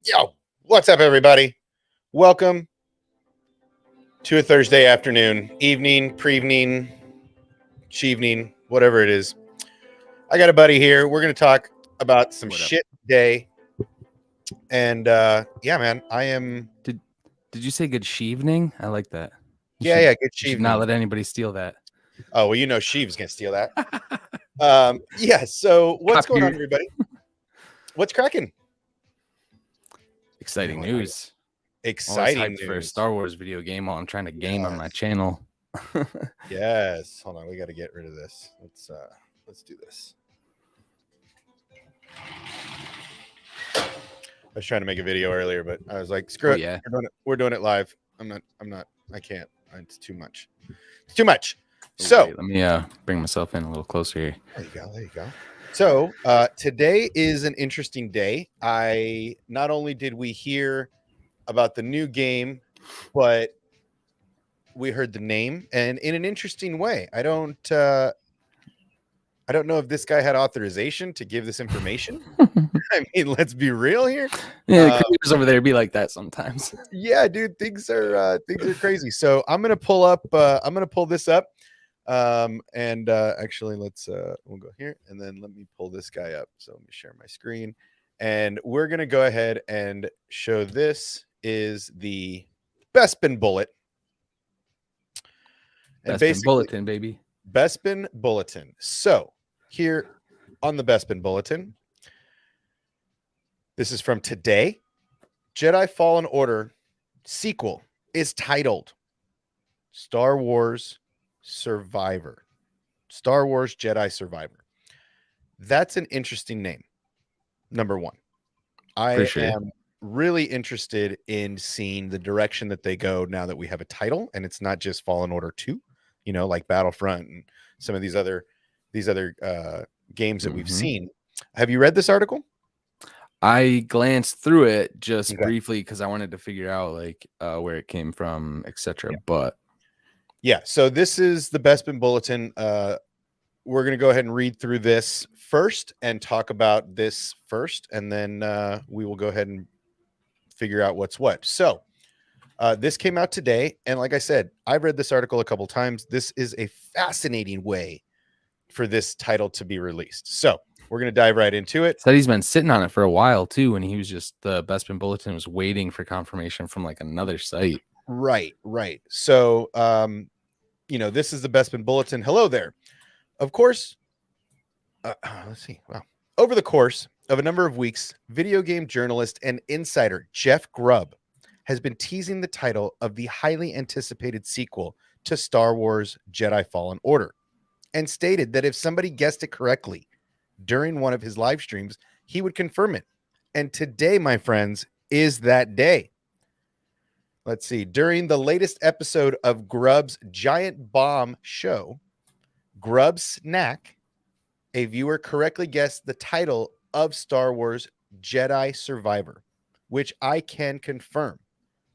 Yo, what's up, everybody? Welcome to a Thursday afternoon, evening, pre-evening, shevening, whatever it is. I got a buddy here. We're going to talk about some What up? shit today. And yeah, man, I am. Did you say good shevening? I like that. Yeah, good You should not shevening. let anybody steal that. Oh, well, Sheev's going to steal that. Yeah, so what's going on, everybody? What's cracking? Exciting news. Exciting news. For a Star Wars video game while I'm trying to game on my channel. Yes. Hold on, we got to get rid of this. Let's do this. I was trying to make a video earlier, but I was like, screw it. Yeah. We're doing it live. I can't. It's too much. It's too much. So let me bring myself in a little closer here. There you go. So today is an interesting day. Not only did we hear about the new game, but we heard the name, and in an interesting way. I don't know if this guy had authorization to give this information. I mean, let's be real here. Yeah, the creators over there be like that sometimes. Yeah, dude, things are crazy. So I'm gonna pull this up. Actually, we'll go here, and then let me pull this guy up. So let me share my screen, and we're gonna go ahead and show. This is the Bespin Bullet. And Bespin Bulletin, baby. Bespin Bulletin. So here on the Bespin Bulletin, this is from today. Jedi Fallen Order sequel is titled Star Wars Survivor. Star Wars Jedi Survivor. That's an interesting name. Number one. I am really interested in seeing the direction that they go now that we have a title and it's not just Fallen Order 2, like Battlefront and some of these other games that we've seen. Have you read this article? I glanced through it just briefly because I wanted to figure out where it came from, etc. Yeah. But yeah, so this is the Bespin Bulletin. We're going to go ahead and read through this first and talk about this first, and then we will go ahead and figure out what's what. So this came out today, and like I said, I've read this article a couple times. This is a fascinating way for this title to be released. So we're going to dive right into it. Said he's been sitting on it for a while too, and he was just the Bespin Bulletin was waiting for confirmation from another site. Right. So, this is the Bespin Bulletin. Hello there. Of course, let's see. Wow. Over the course of a number of weeks, video game journalist and insider Jeff Grubb has been teasing the title of the highly anticipated sequel to Star Wars Jedi Fallen Order, and stated that if somebody guessed it correctly during one of his live streams, he would confirm it. And today, my friends, is that day. Let's see. During the latest episode of Grubb's Giant Bomb show, Grubb Snack, a viewer correctly guessed the title of Star Wars Jedi Survivor, which I can confirm.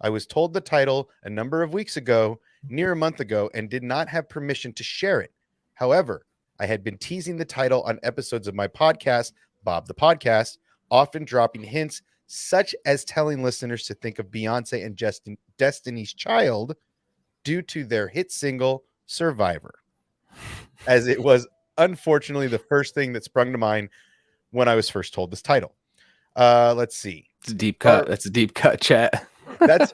I was told the title a number of weeks ago, near a month ago, and did not have permission to share it. However, I had been teasing the title on episodes of my podcast, Bob the Podcast, often dropping hints such as telling listeners to think of Beyonce and Destiny's Child due to their hit single, Survivor, as it was unfortunately the first thing that sprung to mind when I was first told this title. Let's see. It's a deep cut. That's a deep cut, chat. That's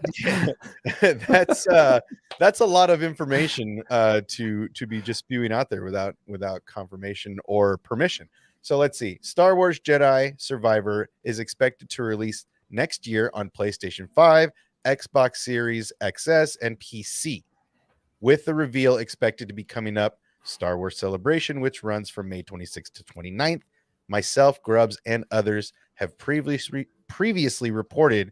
a lot of information to be just spewing out there without confirmation or permission. So let's see. Star Wars Jedi Survivor is expected to release next year on PlayStation 5, Xbox Series XS, and PC, with the reveal expected to be coming up Star Wars Celebration, which runs from May 26th to 29th. Myself, Grubbs, and others have previously reported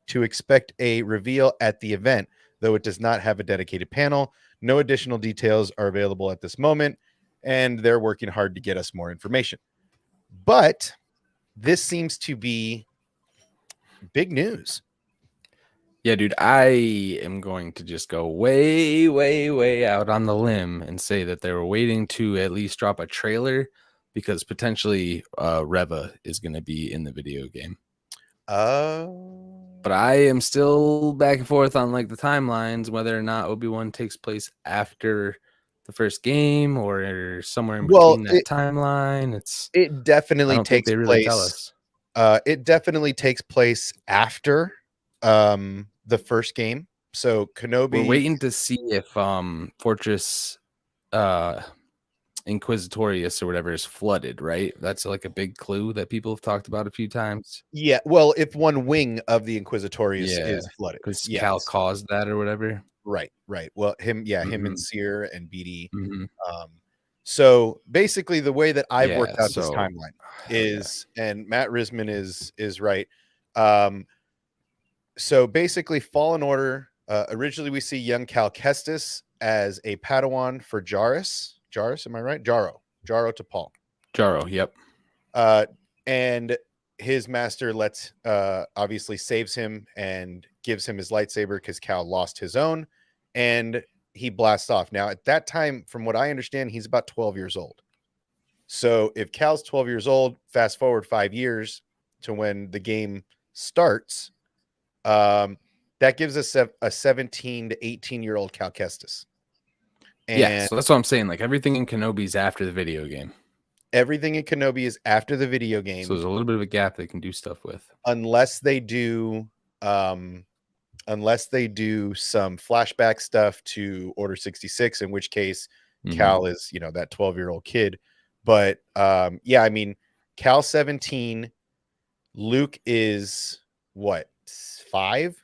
to expect a reveal at the event, though it does not have a dedicated panel. No additional details are available at this moment, and they're working hard to get us more information. But this seems to be big news. Yeah, dude, I am going to just go way, way, way out on the limb and say that they were waiting to at least drop a trailer because potentially Reva is going to be in the video game. But I am still back and forth on like the timelines, whether or not Obi-Wan takes place after the first game or somewhere in well, between that timeline. it I definitely don't think takes they really tell place. us. It definitely takes place after the first game. So We're Kenobi, waiting to see if Fortress uh Inquisitorius or whatever is flooded, right? That's like a big clue that people have talked about a few times. yeah. Well, if one wing of the Inquisitorius Yeah, is flooded, because Cal yes, caused that or whatever. right, right. Well, him and Hmm. Seer and BD. Hmm. Um, so basically, the way that I've Yeah. worked out this So, timeline hell yeah. is, and Matt Risman is right. Um, so basically, Fallen Order. Originally, we see young Cal Kestis as a Padawan for Jarrus. Jarrus, am I right? Jaro to Paul. Jaro. Yep. Uh, and his master obviously saves him and gives him his lightsaber because Cal lost his own, and he blasts off. Now, at that time, from what I understand, he's about 12 years old. So if Cal's 12 years old, fast forward 5 years to when the game starts, that gives us a 17 to 18-year-old Cal Kestis. Yeah. And So that's what I'm saying. Like everything in Kenobi's after the video game. everything in Kenobi is after the video So game, there's a little bit of a gap they can do stuff with. unless they do um, unless they do some flashback stuff to Order 66, in which case Cal is, that 12-year-old kid. But yeah, I mean, Cal 17, Luke is what, 5?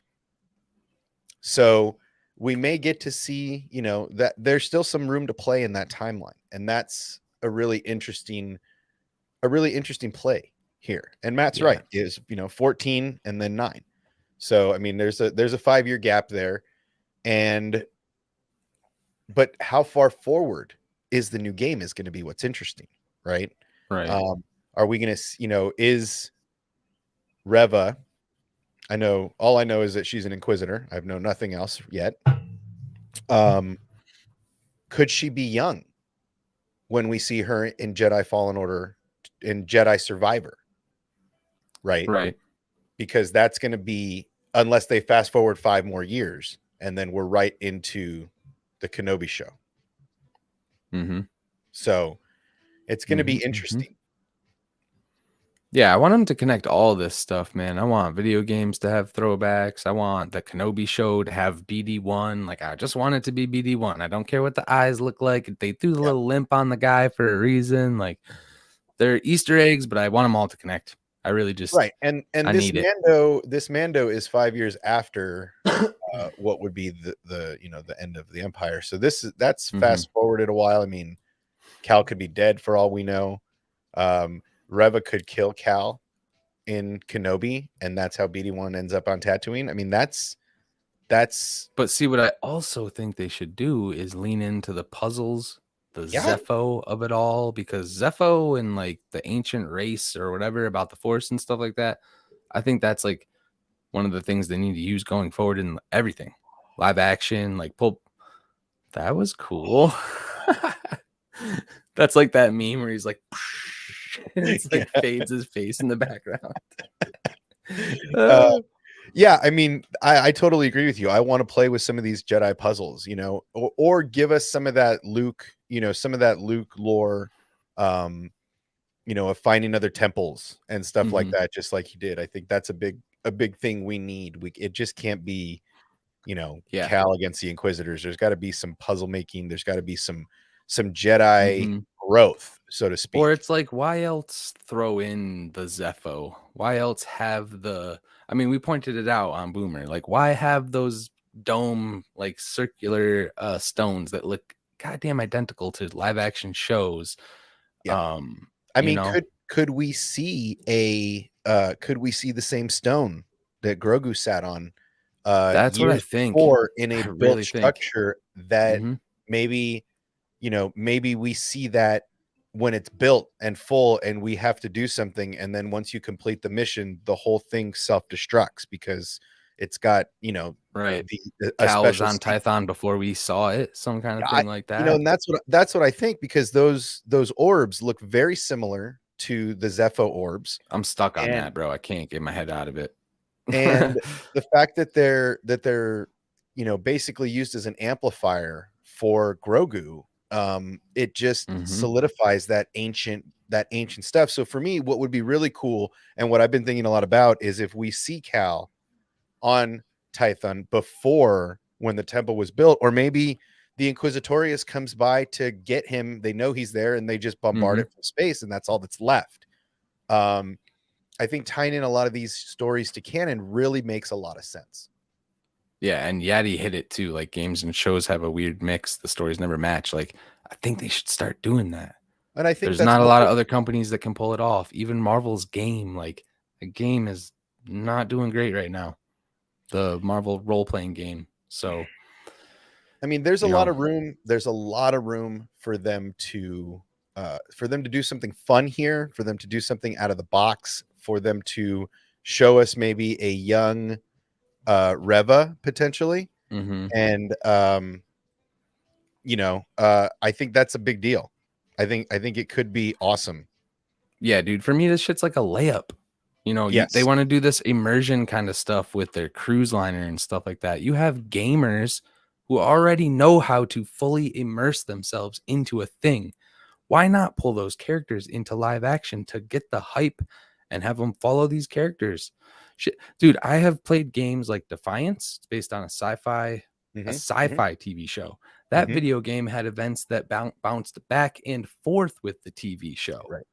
So we may get to see, that there's still some room to play in that timeline. And that's a really interesting play here. And Matt's Yeah. right, is 14 and then 9. So I mean, there's a 5-year gap there. But how far forward is the new game is going to be what's interesting, right? Right. Are we going to, is Reva? All I know is that she's an Inquisitor. I've known nothing else yet. Could she be young when we see her in Jedi Fallen Order, in Jedi Survivor, right? Right. Because that's going to be, unless they fast forward 5 more years, and then we're right into the Kenobi show. Mm-hmm. So it's going to be Mm-hmm. interesting. Yeah, I want them to connect all this stuff, man. I want video games to have throwbacks. I want the Kenobi show to have BD1. Like, I just want it to be BD1. I don't care what the eyes look like. They threw the Yeah. little limp on the guy for a reason. Like, they're Easter eggs, but I want them all to connect. I really just, Right. And I this need it. Mando is 5 years after what would be the the end of the Empire. So that's fast forwarded a while. I mean, Cal could be dead for all we know. Reva could kill Cal in Kenobi, and that's how BD1 ends up on Tatooine. I mean, that's But see, what I also think they should do is lean into the puzzles, the yeah, Zepho of it all, because Zepho and like the ancient race or whatever about the Force and stuff like that, I think that's like one of the things they need to use going forward in everything. Live action, like pull. That was cool. That's like that meme where he's like, and it's like fades his face in the background. Yeah, I mean, I totally agree with you. I want to play with some of these Jedi puzzles, or give us some of that Luke, some of that Luke lore, of finding other temples and stuff like that, just like he did. I think that's a big thing we need. It just can't be, Yeah. Cal against the Inquisitors. There's got to be some puzzle making. There's got to be some Jedi growth, so to speak. Or it's like, why else throw in the Zepho? Why else have I mean, we pointed it out on Boomer. Like, why have those dome, like circular stones that look goddamn identical to live action shows? Yeah. I mean, could we see the same stone that Grogu sat on That's what I years think. before in a I built really think. structure that maybe we see that when it's built and full and we have to do something, and then once you complete the mission, the whole thing self-destructs because it's got Right. a Cal was special on Tython before we saw it, some kind of thing like that. and that's what I think, because those orbs look very similar to the Zepho orbs, I'm stuck on and that, bro. I can't get my head out of it. and the fact that they're basically used as an amplifier for Grogu, it just Hmm. solidifies that ancient stuff. So for me, what would be really cool, and what I've been thinking a lot about, is if we see Cal on Tython before when the temple was built, or maybe the Inquisitorius comes by to get him. They know he's there and they just bombard Hmm. it from space, and that's all that's left. Um, I think tying in a lot of these stories to canon really makes a lot of sense. Yeah, and Yadi hit it too. Like games and shows have a weird mix. The stories never match. Like I think they should start doing that. And I think There's that's not a what lot we're, of other companies that can pull it off. Even Marvel's game, like a game is not doing great right now. The Marvel role playing game. So, I mean, there's a you lot know, of room. There's a lot of room for them to do something fun here, for them to do something out of the box, for them to show us maybe a young Reva potentially. hmm. And I think that's a big deal. I think it could be awesome. Yeah, dude, for me, this shit's like a layup. They Yes. want to do this immersion kind of stuff with their cruise liner and stuff like that. You have gamers who already know how to fully immerse themselves into a thing. Why not pull those characters into live action to get the hype and have them follow these characters? Shit. Dude, I have played games like Defiance. It's based on a sci-fi Hmm. Hmm. TV show. That Hmm. video game had events that bounced back and forth with the TV show. Right. Right.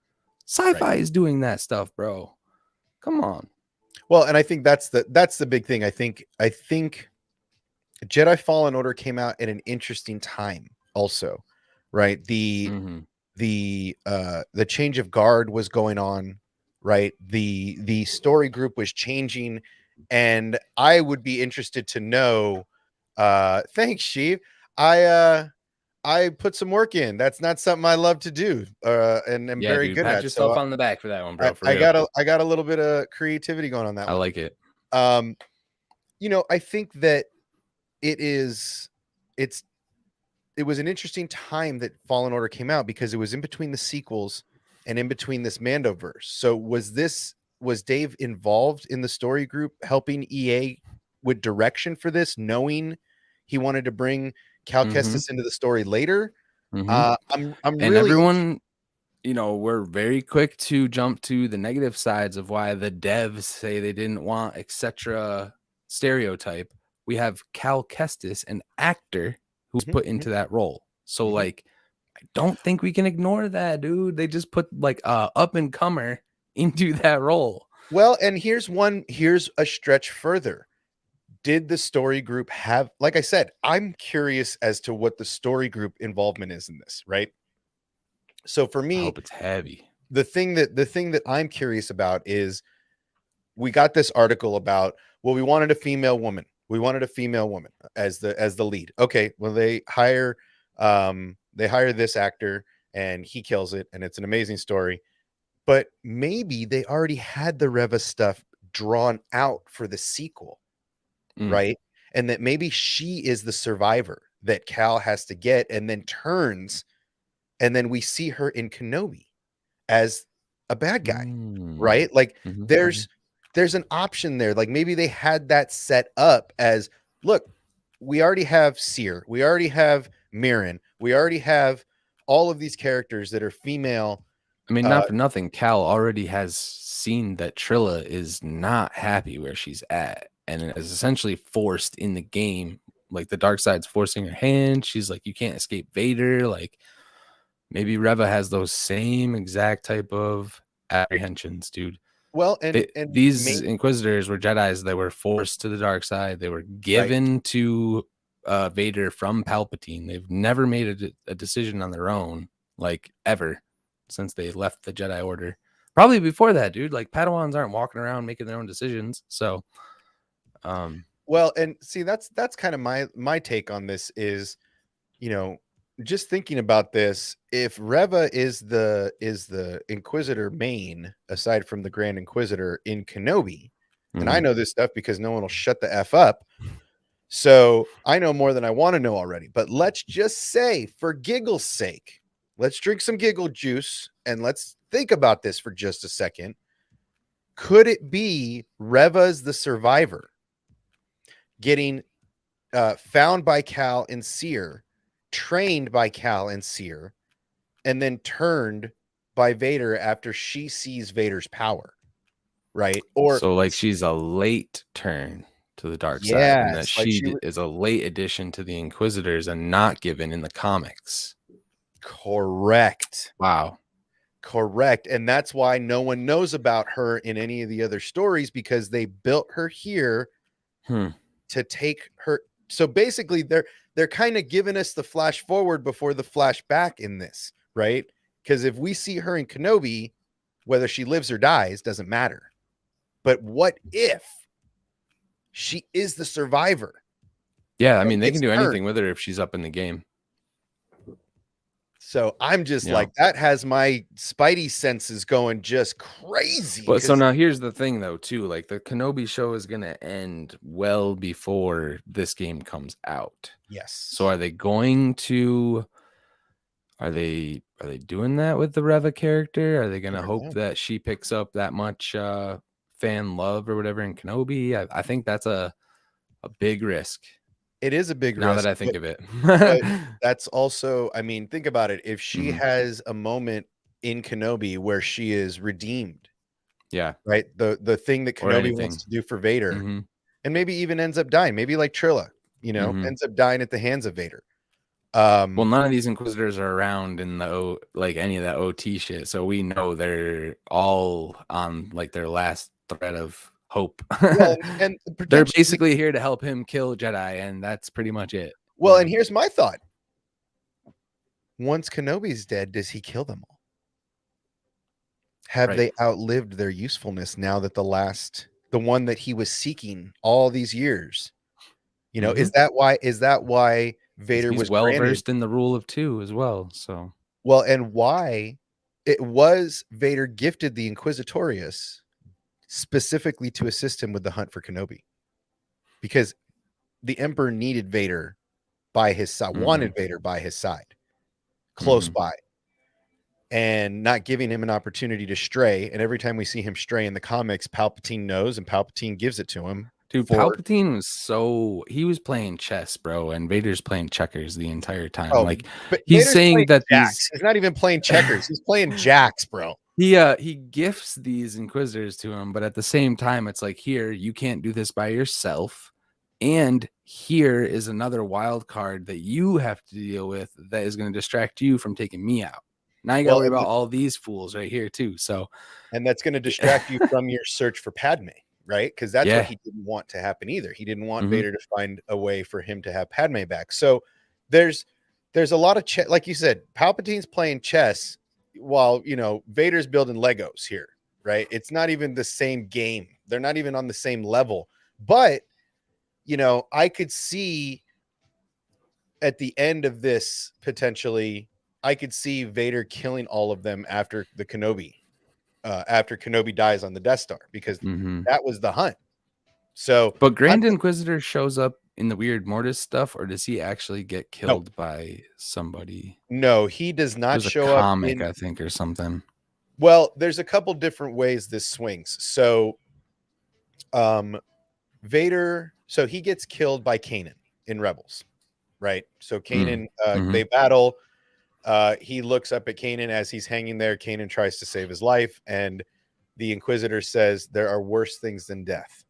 Sci-fi is doing that stuff, bro. Come on. Well, and I think that's the big thing. I think Jedi Fallen Order came out at an interesting time also, right? Hmm. The change of guard was going on, right? The story group was changing, and I would be interested to know, thanks, Sheep. I put some work in. That's not something I love to do, and am Yeah, very dude. good Pat at. So yourself on the back for that one, I, bro. For I real. got a little bit of creativity going on that I one. like it. Um, I think that it is it's it was an interesting time that Fallen Order came out, because it was in between the sequels and in between this Mandoverse. So was Dave involved in the story group helping EA with direction for this, knowing he wanted to bring Cal Hmm. Kestis into the story later? Hmm. I'm And really everyone, we're very quick to jump to the negative sides of why the devs say they didn't want etc. stereotype. We have Cal Kestis, an actor who's Mhm, put mhm, into that role. So mhm. like I don't think we can ignore that, dude. They just put like a up and comer into that role. Well, and here's a stretch further. Did the story group have, like I said, I'm curious as to what the story group involvement is in this, right? So for I me, hope it's heavy. the thing that I'm curious about is, we got this article about, well, we wanted a female woman. We wanted a female woman as the lead. Okay, well, they hire this actor and he kills it, and it's an amazing story. But maybe they already had the Reva stuff drawn out for the sequel, Mm. right? And that maybe she is the survivor that Cal has to get, and then turns, and then we see her in Kenobi as a bad guy, Mm. right? Like Mhm, mhm. there's an option there. Like maybe they had that set up as, look, we already have Seer, we already have Mirren, we already have all of these characters that are female. I mean, Uh not for nothing, Cal already has seen that Trilla is not happy where she's at and is essentially forced in the game. Like the dark side's forcing her hand. She's like, you can't escape Vader. Like maybe Reva has those same exact type of apprehensions, dude. well, and These maybe, Inquisitors were Jedis that were forced to the dark side. They were right. given to Vader from Palpatine. They've never made a decision on their own, like ever, since they left the Jedi Order. Probably before that, dude. Like Padawans aren't walking around making their own decisions. So, um, Well, and see, that's kind of my take on this is, you know, just thinking about this, if Reva is the Inquisitor main, aside from the Grand Inquisitor in Kenobi, and I mhm. know this stuff because no one will shut the F up. So I know more than I want to know already. But let's just say, for giggle's sake, let's drink some giggle juice and let's think about this for just a second. Could it be Reva's the survivor getting found by Cal and Seer, trained by Cal and Seer, and then turned by Vader after she sees Vader's power, right? Or So like she's a late turn to the dark side, and that yes, like she is a late addition to the Inquisitors and not given in the comics. correct. Wow. Correct. And that's why no one knows about her in any of the other stories, because they built her here to take her. So basically they're kind of giving us the flash forward before the flash back in this, right? Because if we see her in Kenobi, whether she lives or dies doesn't matter. But what if she is the survivor? Yeah, I mean, they Gets can do turned. anything with her if she's up in the game. So I'm just Yeah. like, that has my spidey senses going just crazy. But so now here's the thing though, too. Like the Kenobi show is gonna end well before this game comes out. Yes. So are they going to are they doing that with the Reva character? Are they gonna hope that she picks up that much fan love or whatever in Kenobi? I think that's a big risk. It is a big Now risk. that I think of it. But that's also, I mean, think about it. If she Mhm. has a moment in Kenobi where she is redeemed, Yeah. right? The thing that Or Kenobi anything. wants to do for Vader, Mhm. and maybe even ends up dying, maybe like Trilla, you know, Mhm. ends up dying at the hands of Vader. Well, none of these Inquisitors are around in the any of that OT shit, so we know they're all on like their last thread of hope. Well, and They're basically here to help him kill Jedi, and that's pretty much it. Well, and here's my thought. Once Kenobi's dead, does he kill them all? Have they outlived their usefulness now that the one that he was seeking all these years? You know, is that why Vader was well granted? versed in the rule of two as well. So well, and why it was Vader gifted the Inquisitorius specifically to assist him with the hunt for Kenobi, because the Emperor needed Vader by his side, wanted Vader by his side, close by, and not giving him an opportunity to stray. And every time we see him stray in the comics, Palpatine knows, and Palpatine gives it to him. Dude, Palpatine was he was playing chess, bro, and Vader's playing checkers the entire time. Oh, like but he's Vader's saying that he's not even playing checkers, he's playing jacks, bro. He gifts these Inquisitors to him, but at the same time, it's like, here, you can't do this by yourself. And here is another wild card that you have to deal with that is going to distract you from taking me out. Now you got to worry about all these fools right here, too. So, and that's going to distract you from your search for Padme, right? Because that's what he didn't want to happen either. He didn't want Vader to find a way for him to have Padme back. So there's a lot of like you said, Palpatine's playing chess while, you know, Vader's building Legos here, right? It's not even the same game. They're not even on the same level. But, you know, I could see at the end of this, potentially, I could see Vader killing all of them after the Kenobi, after Kenobi dies on the Death Star, because that was the hunt. So, but Grand Inquisitor shows up in the Weird Mortis stuff, or does he actually get killed by somebody? No, he does not show up. Up comic, I think, or something. Well, there's a couple different ways this swings. So, Vader, so he gets killed by Kanan in Rebels, right? So Kanan, they battle. He looks up at Kanan as he's hanging there. Kanan tries to save his life, and the Inquisitor says there are worse things than death,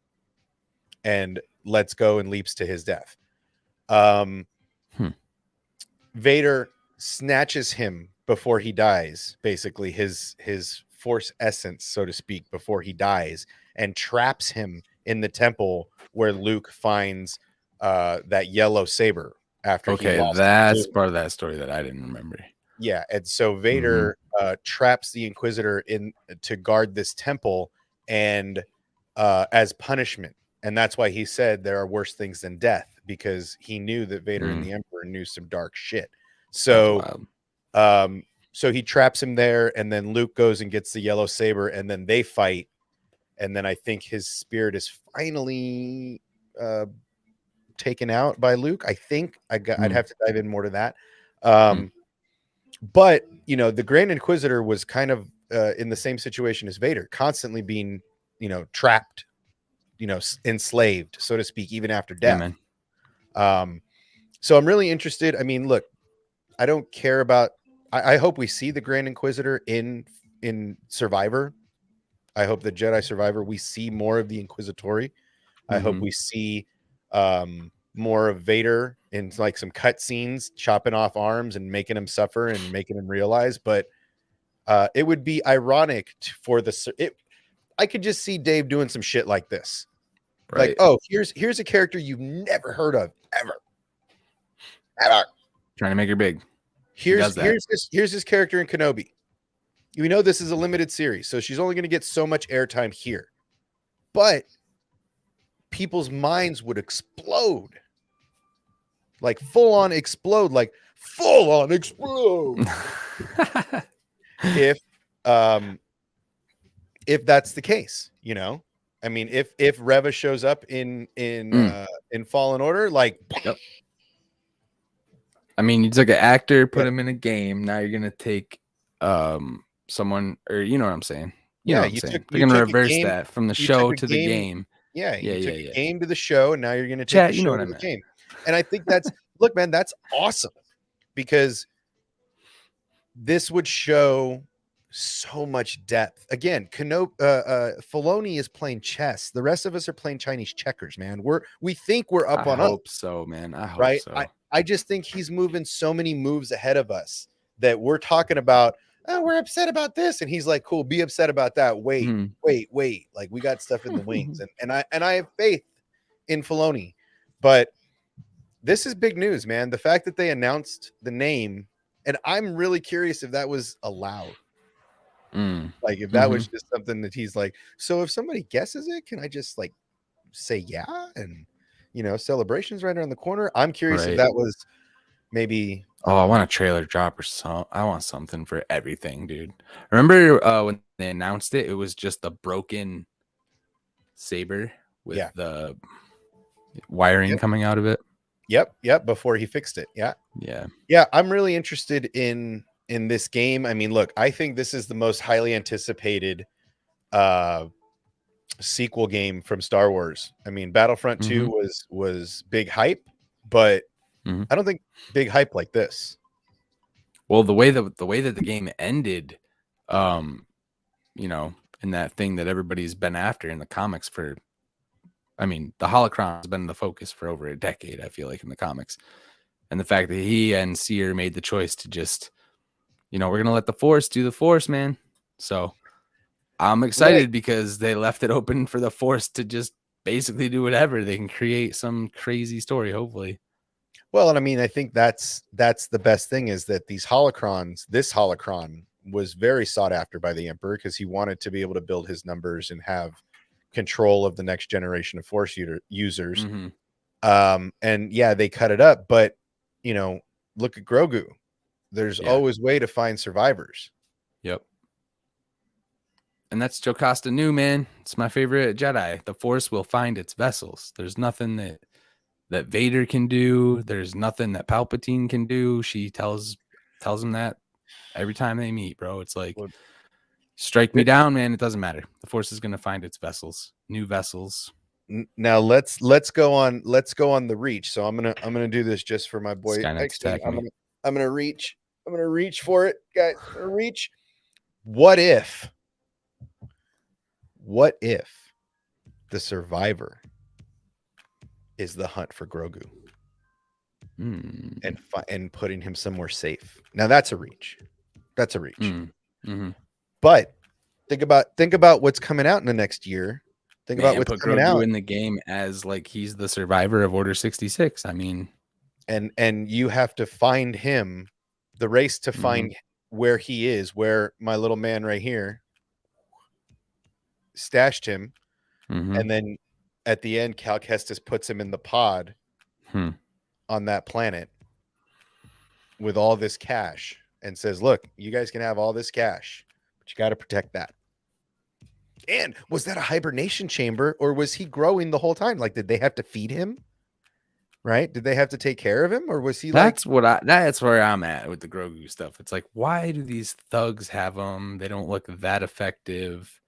and lets go and leaps to his death. Vader snatches him before he dies, basically his force essence, so to speak, before he dies, and traps him in the temple where Luke finds that yellow saber after he lost. That's part of that story that I didn't remember. Yeah, and so Vader traps the Inquisitor in to guard this temple, and as punishment. And that's why he said there are worse things than death, because he knew that Vader and the Emperor knew some dark shit. So so he traps him there, and then Luke goes and gets the yellow saber, and then they fight. And then I think his spirit is finally taken out by Luke. I think I'd have to dive in more to that. But you know, the Grand Inquisitor was kind of in the same situation as Vader, constantly being, you know, trapped, you know, enslaved, so to speak, even after Yeah, death. man. So I'm really interested. I mean, look, I don't care about. I hope we see the Grand Inquisitor in Survivor. I hope the Jedi Survivor we see more of the Inquisitori. I hope Mm-hmm. we see more of Vader in like some cut scenes, chopping off arms and making him suffer and making him realize. But it would be ironic for the it. I could just see Dave doing some shit like this. Like, Right. oh, here's a character you've never heard of ever. Trying to make her big. He does that. Here's this character in Kenobi. We know this is a limited series, so she's only going to get so much airtime here. But people's minds would explode. Like full on explode, if if that's the case, you know. I mean, if Reva shows up in Fallen Order, like Yep. I mean, you took an actor, put yeah, him in a game. Now you're gonna take someone, or you know what I'm saying. You know yeah, what I'm saying. They're you gonna took a reverse game, that from the you took show a to the game, game. yeah, Yeah, you yeah, took a yeah. game to the show, and now you're going to take Chat, the you know show what to I the meant. game. And I think that's look, man, that's awesome because this would show so much depth. Again, Filoni is playing chess. The rest of us are playing Chinese checkers, man. We think we're I up on up, hope so, man. I hope right? so. I just think he's moving so many moves ahead of us that we're talking about. Oh, we're upset about this, and he's like, "Cool, be upset about that." Wait, Mhm. wait. Like we got stuff in the wings, and I have faith in Filoni, but this is big news, man. The fact that they announced the name, and I'm really curious if that was allowed. Like if that Mm-hmm. was just something that he's like, so if somebody guesses it, can I just like say yeah? And you know, celebrations right around the corner. I'm curious if Right. that was maybe Oh, I want a trailer drop or something. I want something for everything, dude. Remember when they announced it? It was just a broken saber with yeah. the wiring Yep. coming out of it. Yep. Before he fixed it. Yeah. Yeah. Yeah. I'm really interested in this game. I mean, look, I think this is the most highly anticipated sequel game from Star Wars. I mean, Battlefront 2 was big hype, but I don't think big hype like this. Well, the way that the game ended, you know, in that thing that everybody's been after in the comics for, I mean, the holocron has been the focus for over a decade, I feel like, in the comics. And the fact that he and Seer made the choice to just, you know, we're gonna let the Force do the Force, man. So I'm excited Right. because they left it open for the Force to just basically do whatever. They can create some crazy story, hopefully. Well, and I mean, I think that's the best thing is that this holocron was very sought after by the Emperor because he wanted to be able to build his numbers and have control of the next generation of Force users. And yeah, they cut it up, but you know, look at Grogu. There's Yeah. always way to find survivors. Yep. And that's Jocasta Nu, man. It's my favorite Jedi. The Force will find its vessels. There's nothing that Vader can do. There's nothing that Palpatine can do. She tells him that every time they meet, bro. It's like, Well, strike me down, man. It doesn't matter. The Force is gonna find its vessels, new vessels. now let's go on the reach. So I'm gonna do this just for my boy. Skynet's Actually, attacking me. I'm gonna reach for it, guys. I'm gonna reach. What if the survivor is the hunt for Grogu and putting him somewhere safe? Now that's a reach. But think about what's coming out in the next year. Think about Man, what's put coming Grogu out, in the game as like he's the survivor of Order 66. I mean, and you have to find him. The race to find where he is, where my little man right here stashed him, and then at the end, Cal Kestis puts him in the pod on that planet with all this cash and says, "Look, you guys can have all this cash, but you got to protect that." And was that a hibernation chamber, or was he growing the whole time? Like, did they have to feed him? right? Did they have to take care of him, or was he like? That's where I'm at with the Grogu stuff. It's like, why do these thugs have them? They don't look that effective.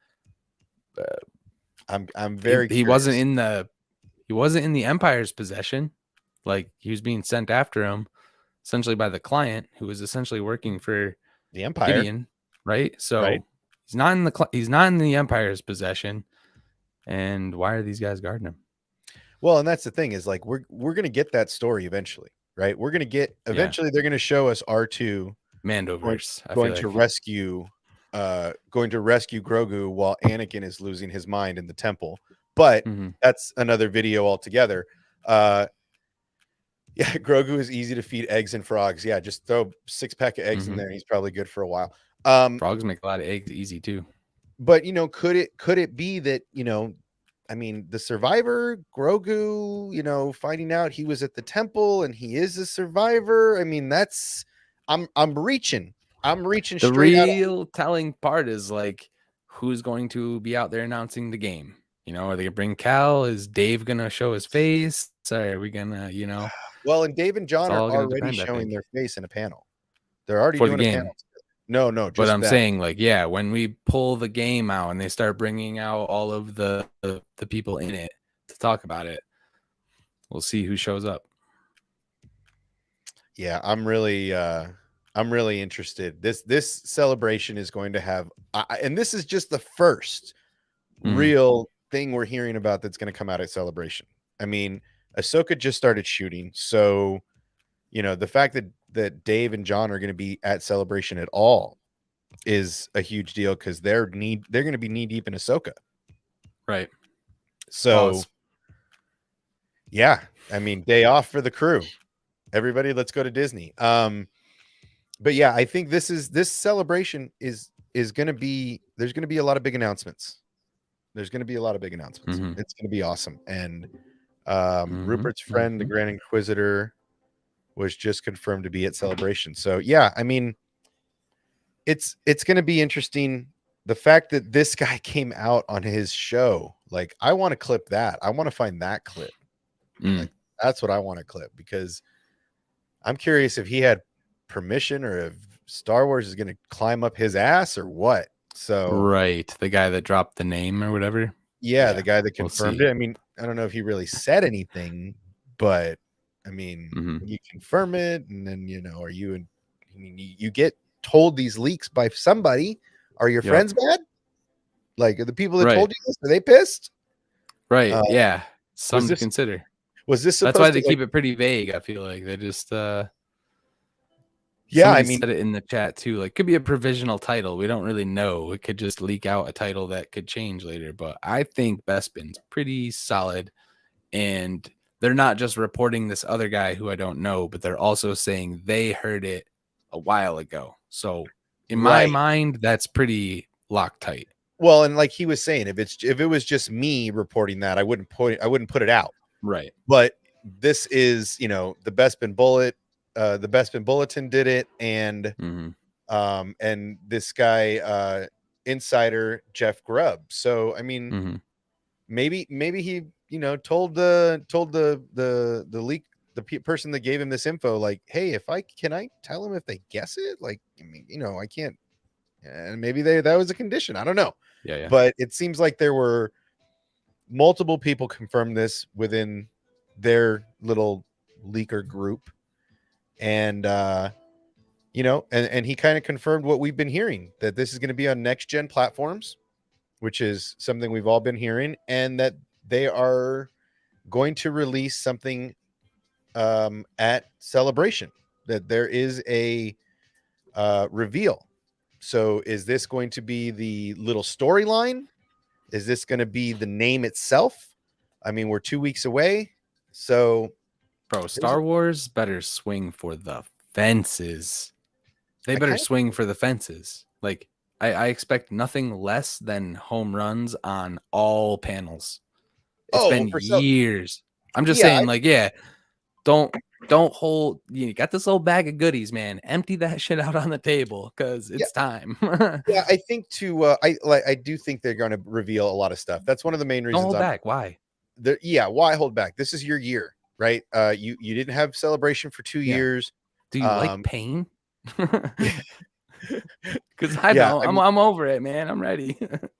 I'm He very he wasn't curious. in the Empire's possession. Like, he was being sent after him essentially by the client, who was essentially working for The Empire, Gideon, right? right? So he's not in the Empire's possession. And why are these guys guarding him? Well, and that's the thing is like we're gonna get that story eventually, right? We're gonna get Yeah, eventually. They're gonna show us R2 going, Mandoverse. I feel going to like. rescue Grogu while Anakin is losing his mind in the temple. But Mm-hmm. that's another video altogether. Uh yeah, Grogu is easy to feed eggs and frogs. Yeah, just throw 6 pack of eggs in Mm-hmm. there and he's probably good for a while. Frogs make a lot of eggs easy too. But could it be that, I mean, the survivor, Grogu, finding out he was at the temple and he is a survivor. I mean, that's I'm reaching. I'm reaching The straight out. real telling part is like, who's going to be out there announcing the game? Are they gonna bring Cal? Is Dave gonna show his face? Are we gonna, Well, and Dave and it's John are all gonna already depend, I showing think, their face in a panel. They're already for the doing a game. panel. No, But just I'm that. saying, like, yeah, when we pull the game out and they start bringing out all of the people in it to talk about it, we'll see who shows up. Yeah, I'm really interested. This celebration is going to have and this is just the first real thing we're hearing about that's going to come out at Celebration. I mean, Ahsoka just started shooting, so the fact that Dave and John are going to be at Celebration at all is a huge deal because they're going to be knee deep in Ahsoka. Right. So Pause. yeah, I mean, day off for the crew. Everybody, let's go to Disney. But yeah, I think this celebration is going to be, there's going to be a lot of big announcements. There's going to be a lot of big announcements. Mm-hmm. It's going to be awesome. And Mm-hmm. Rupert's friend, the Grand Inquisitor, was just confirmed to be at Celebration. So yeah, I mean, it's going to be interesting. The fact that this guy came out on his show, like, I want to clip that. I want to find that clip. Like, that's what I want to clip, because I'm curious if he had permission or if Star Wars is going to climb up his ass or what. So right, the guy that dropped the name or whatever. yeah, the guy that we'll confirmed see. it. I mean, I don't know if he really said anything, but I mean, you confirm it, and then are you? I mean, you get told these leaks by somebody. Are your friends mad? Like, are the people that told you this, are they pissed? Right. Yeah. Something to consider. Was this supposed That's why to, they keep it pretty vague. I feel like they just yeah, somebody I mean, said it in the chat too. Like, could be a provisional title. We don't really know. It could just leak out a title that could change later. But I think Bespin's pretty solid, and they're not just reporting this other guy who I don't know, but they're also saying they heard it a while ago. So in my mind, that's pretty Loctite. Well, and like he was saying, if it was just me reporting that, I wouldn't put it out. Right. But this is, the Bespin the Bespin Bulletin did it, and and this guy, insider Jeff Grubb. So I mean, maybe he told the leak, the person that gave him this info, like, hey, can I tell him if they guess it? Like, I mean, I can't. And maybe that was a condition. I don't know. Yeah. But it seems like there were multiple people confirmed this within their little leaker group. And, and he kind of confirmed what we've been hearing, that this is going to be on next gen platforms, which is something we've all been hearing, and that they are going to release something at Celebration, that there is a reveal. So is this going to be the little storyline? Is this going to be the name itself? I mean, we're 2 weeks away. So, bro, Star Wars better swing for the fences. They better swing for the fences. Like, I expect nothing less than home runs on all panels. It's been years. I'm just saying, like, don't hold. You got this little bag of goodies, man. Empty that shit out on the table, because it's time. Yeah, I think I do think they're going to reveal a lot of stuff. That's one of the main reasons. Don't hold back. Why? Why hold back? This is your year, right? You didn't have Celebration for 2 Yeah. years. Do you like pain? Because I Yeah, don't. I mean, I'm over it, man. I'm ready.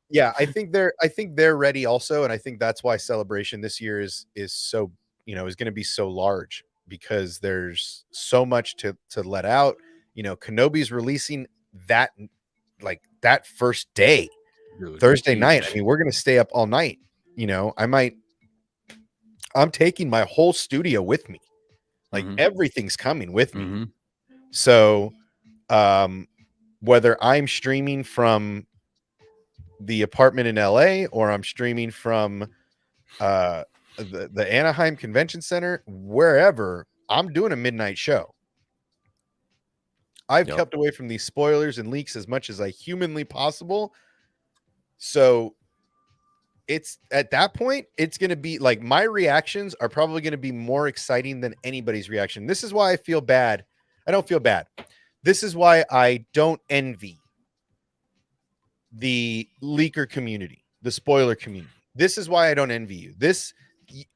yeah, I think they're ready also, and I think that's why Celebration this year is so, is going to be so large, because there's so much to let out. Kenobi's releasing that, like, that first day, Dude, Thursday night. I huge. mean, we're going to stay up all night. I'm taking my whole studio with me. Like, Mm-hmm. everything's coming with me. Mm-hmm. So, um, whether I'm streaming from the apartment in LA or I'm streaming from uh the Anaheim Convention Center, wherever, I'm doing a midnight show. I've Yep. kept away from these spoilers and leaks as much as I humanly possible. So it's at that point, it's going to be like, my reactions are probably going to be more exciting than anybody's reaction. This is why I feel bad. I don't feel bad. This is why I don't envy the leaker community, the spoiler community. This is why I don't envy you.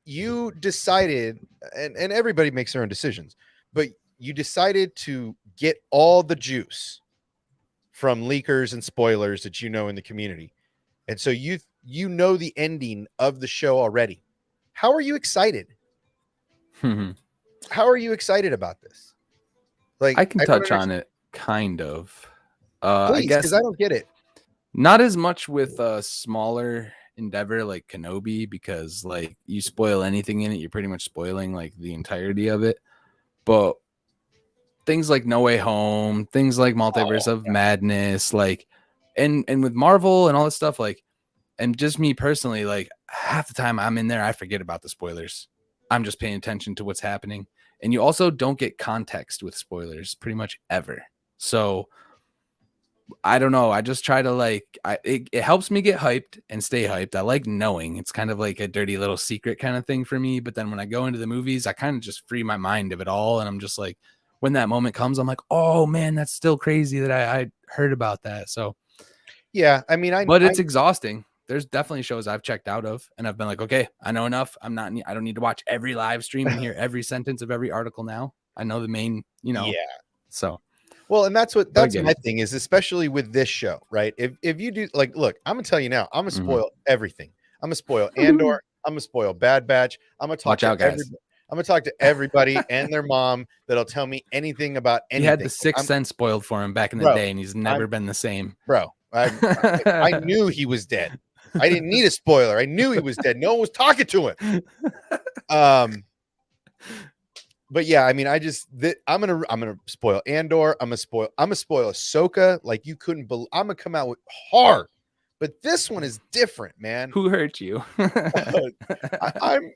You decided, and everybody makes their own decisions, but you decided to get all the juice from leakers and spoilers that in the community. And so you know the ending of the show already. How are you excited? How are you excited about this? Like, I can I don't touch on understand. it, kind of. I Please, because guess I don't get it. not as much with a smaller endeavor like Kenobi, because like you spoil anything in it, you're pretty much spoiling like the entirety of it. But things like No Way Home, things like Multiverse Oh, of Madness, like and with Marvel and all this stuff, like, and just me personally, like half the time I'm in there, I forget about the spoilers. I'm just paying attention to what's happening. And you also don't get context with spoilers pretty much ever. So I don't know. I just try to like, it helps me get hyped and stay hyped. I like knowing. It's kind of like a dirty little secret kind of thing for me. But then when I go into the movies, I kind of just free my mind of it all. And I'm just like, when that moment comes, I'm like, oh man, that's still crazy that I heard about that. So, yeah. I mean, but it's exhausting. There's definitely shows I've checked out of and I've been like, okay, I know enough. I don't need to watch every live stream and hear every sentence of every article now. I know the main, yeah. so. Well, and that's But I my get it. thing is, especially with this show, right? If you do, like, look, I'm gonna tell you now, I'm gonna Mhm. spoil everything. I'm gonna spoil Andor. I'm gonna spoil Bad Batch. I'm gonna talk Watch to out, guys. I'm gonna talk to everybody and their mom that'll tell me anything about He had anything. the Sixth Sense spoiled for him back in the Bro, day, and he's I'm never been the same. bro. I knew he was dead. I didn't need a spoiler. I knew he was dead. No one was talking to him. But yeah, I mean, I'm gonna spoil Andor. I'm gonna spoil Ahsoka. Like, you couldn't believe. I'm gonna come out with hard, but this one is different, man. Who hurt you? I'm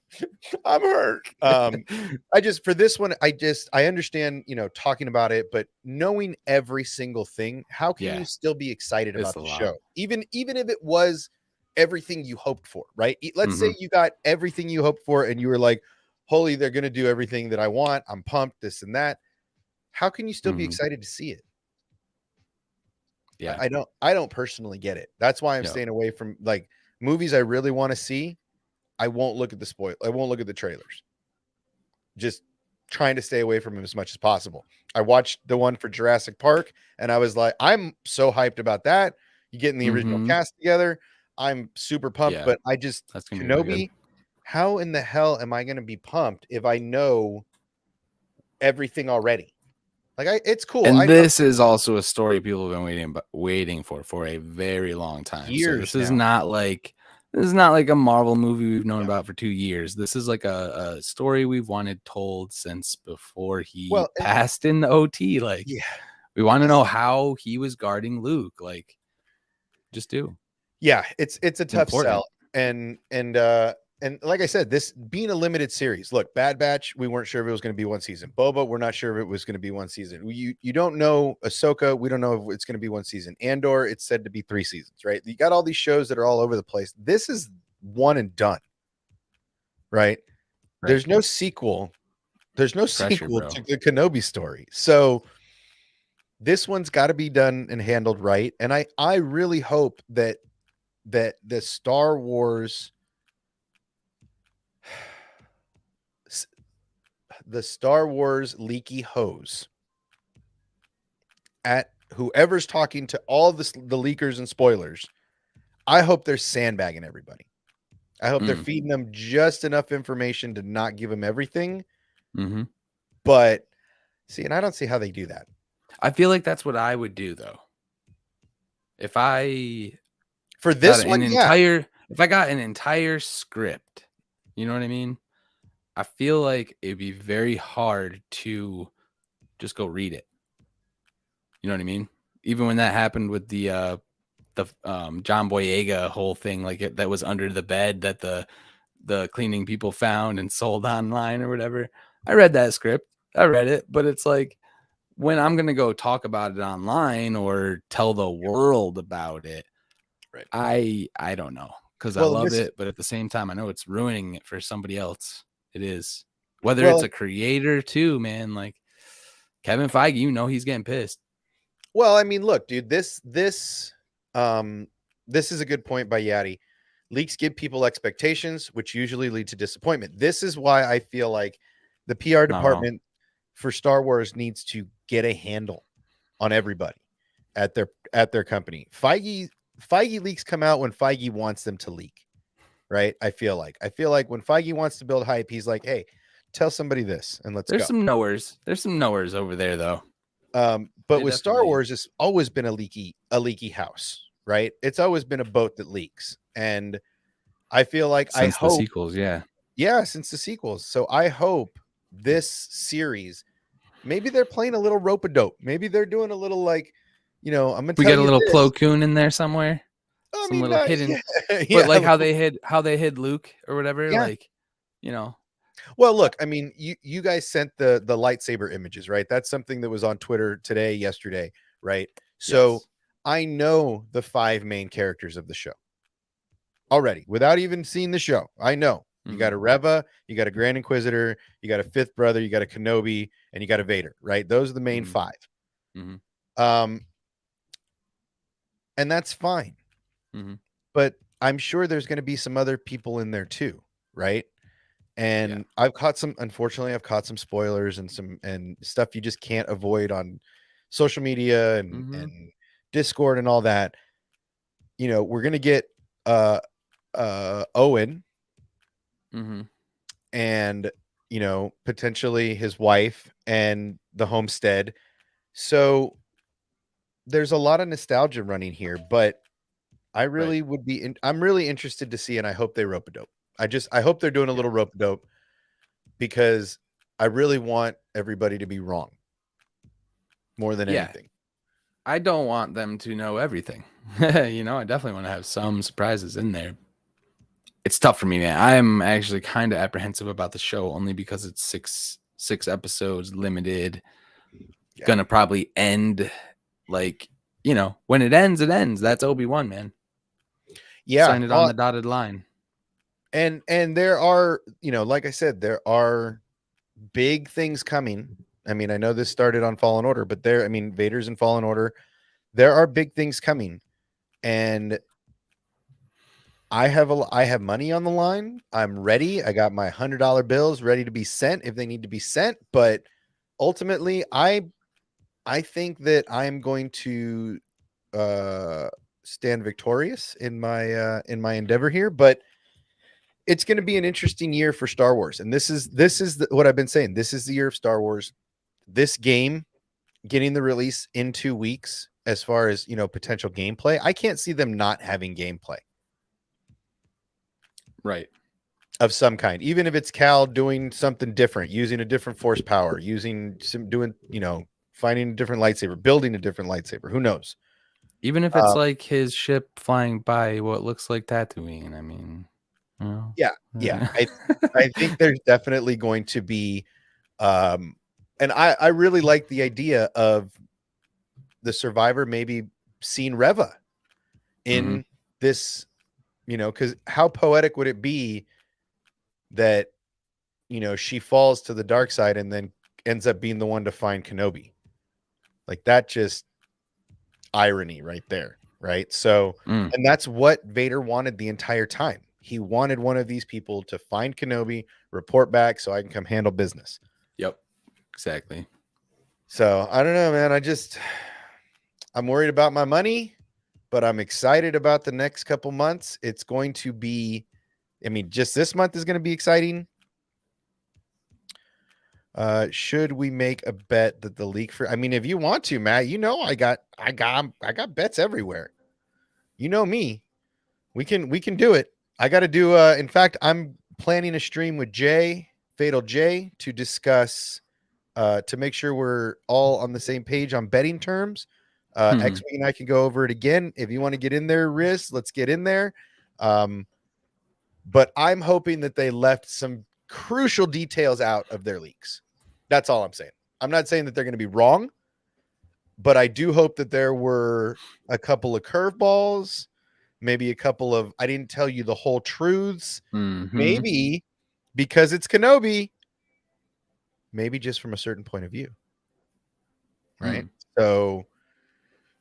I'm hurt. I just, for this one, I understand, talking about it, but knowing every single thing, how can Yeah, you still be excited it's about a the lot. show, even if it was everything you hoped for, right? Let's say you got everything you hoped for, and you were like, holy, they're going to do everything that I want. I'm pumped, this and that. How can you still be excited to see it? Yeah. I don't personally get it. That's why I'm Yep. staying away from, like, movies I really want to see. I won't look at I won't look at the trailers. Just trying to stay away from them as much as possible. I watched the one for Jurassic Park and I was like, I'm so hyped about that. You getting the original cast together. I'm super pumped, Yeah. but That's gonna be really good. Kenobi, how in the hell am I going to be pumped if I know everything already? Like, it's cool. And this is also a story people have been waiting for a very long time. So Years this is now. not like a Marvel movie we've known about for 2 years. This is like a story we've wanted told since before he passed in the OT. Like, yeah, we want to know how he was guarding Luke. Like, just do. Yeah, it's a tough important. sell. And like I said, this being a limited series. Look, Bad Batch, we weren't sure if it was going to be one season. Boba, we're not sure if it was going to be one season. You don't know. Ahsoka, we don't know if it's going to be one season. Andor, it's said to be 3 seasons, right? You got all these shows that are all over the place. This is one and done, right? There's no sequel. There's no sequel to the Kenobi story. So this one's got to be done and handled right. And I really hope that the Star Wars the Star Wars leaky hose at whoever's talking to all the leakers and spoilers. I hope they're sandbagging everybody. I hope they're feeding them just enough information to not give them everything. Mm-hmm. But see, and I don't see how they do that. I feel like that's what I would do though. If I For this got one, if I got an entire script, you know what I mean? I feel like it'd be very hard to just go read it. You know what I mean? Even when that happened with the John Boyega whole thing, like that was under the bed that the cleaning people found and sold online or whatever. I read that script. I read it, but it's like when I'm gonna go talk about it online or tell the world about it, right. I don't know, because I Well, love this it, but at the same time, I know it's ruining it for somebody else. It is, whether it's a creator too, man. Like Kevin Feige, you know he's getting pissed. well, I mean, look, dude, this is a good point by Yadi. Leaks give people expectations, which usually lead to disappointment. This is why I feel like the PR Not wrong. department for Star Wars needs to get a handle on everybody at their company. Feige leaks come out when Feige wants them to leak, right? I feel like when Feige wants to build hype, he's like, "Hey, tell somebody this and let's There's go." some knowers. There's some knowers over there though. But They with Star definitely- Wars, it's always been a leaky house, right? It's always been a boat that leaks, and I feel like Since the sequels, yeah. since the sequels. So I hope this series, maybe they're playing a little rope a dope. Maybe they're doing a little like, I'm gonna We tell get a you little this. Plo Koon in there somewhere. I Some mean, little hidden, yeah, but like yeah, how they hid Luke or whatever. yeah. Like, you know. Well, look, I mean, you guys sent the lightsaber images, right? That's something that was on Twitter today, yesterday, right? So Yes. I know the 5 main characters of the show already without even seeing the show. I know you got a Reva, you got a Grand Inquisitor, you got a fifth brother, you got a Kenobi, and you got a Vader, right? Those are the main 5. And that's fine. But I'm sure there's going to be some other people in there too, right? And unfortunately, I've caught some spoilers and some stuff you just can't avoid on social media and Discord and all that. We're going to get Owen and potentially his wife and the homestead. So there's a lot of nostalgia running here, but I really would be I'm really interested to see, and I hope they rope a dope. I hope they're doing a little rope a dope, because I really want everybody to be wrong more than anything. I don't want them to know everything. I definitely want to have some surprises in there. It's tough for me, man. I'm actually kind of apprehensive about the show only because it's six episodes, limited. Yeah. Gonna probably end like, when it ends, it ends. That's Obi-Wan, man. Yeah. Sign it on the dotted line. And there are, like I said, there are big things coming. I mean, I know this started on Fallen Order, but Vader's in Fallen Order. There are big things coming, and I have money on the line. I'm ready. I got my $100 bills ready to be sent if they need to be sent. But ultimately, I think that I'm going to stand victorious in my endeavor here. But it's going to be an interesting year for Star Wars, and this is what I've been saying. This is the year of Star Wars. This game getting the release in 2 weeks, as far as potential gameplay, I can't see them not having gameplay, right, of some kind. Even if it's Cal doing something different, using a different force power, finding a different lightsaber, building a different lightsaber. Who knows? Even if it's like his ship flying by what looks like Tatooine. I mean. Yeah. I think there's definitely going to be, and I really like the idea of the survivor maybe seeing Reva in this, because how poetic would it be that, she falls to the dark side and then ends up being the one to find Kenobi. Like, that just irony right there, right? So, and that's what Vader wanted the entire time. He wanted one of these people to find Kenobi, report back so I can come handle business. Exactly. So I don't know, man. I'm worried about my money, but I'm excited about the next couple months. It's going to be, I mean, just this month is going to be exciting. Should we make a bet that the leak for, I mean, if you want to, Matt, you know, I got bets everywhere. You know me. We can do it. I got to do, in fact, I'm planning a stream with Fatal J, to discuss, to make sure we're all on the same page on betting terms. X-Wing and I can go over it again. If you want to get in there, Riz, let's get in there. But I'm hoping that they left some crucial details out of their leaks. That's all I'm saying. I'm not saying that they're going to be wrong, but I do hope that there were a couple of curveballs, maybe a couple of, I didn't tell you the whole truths. Maybe because it's Kenobi, maybe just from a certain point of view. Right. So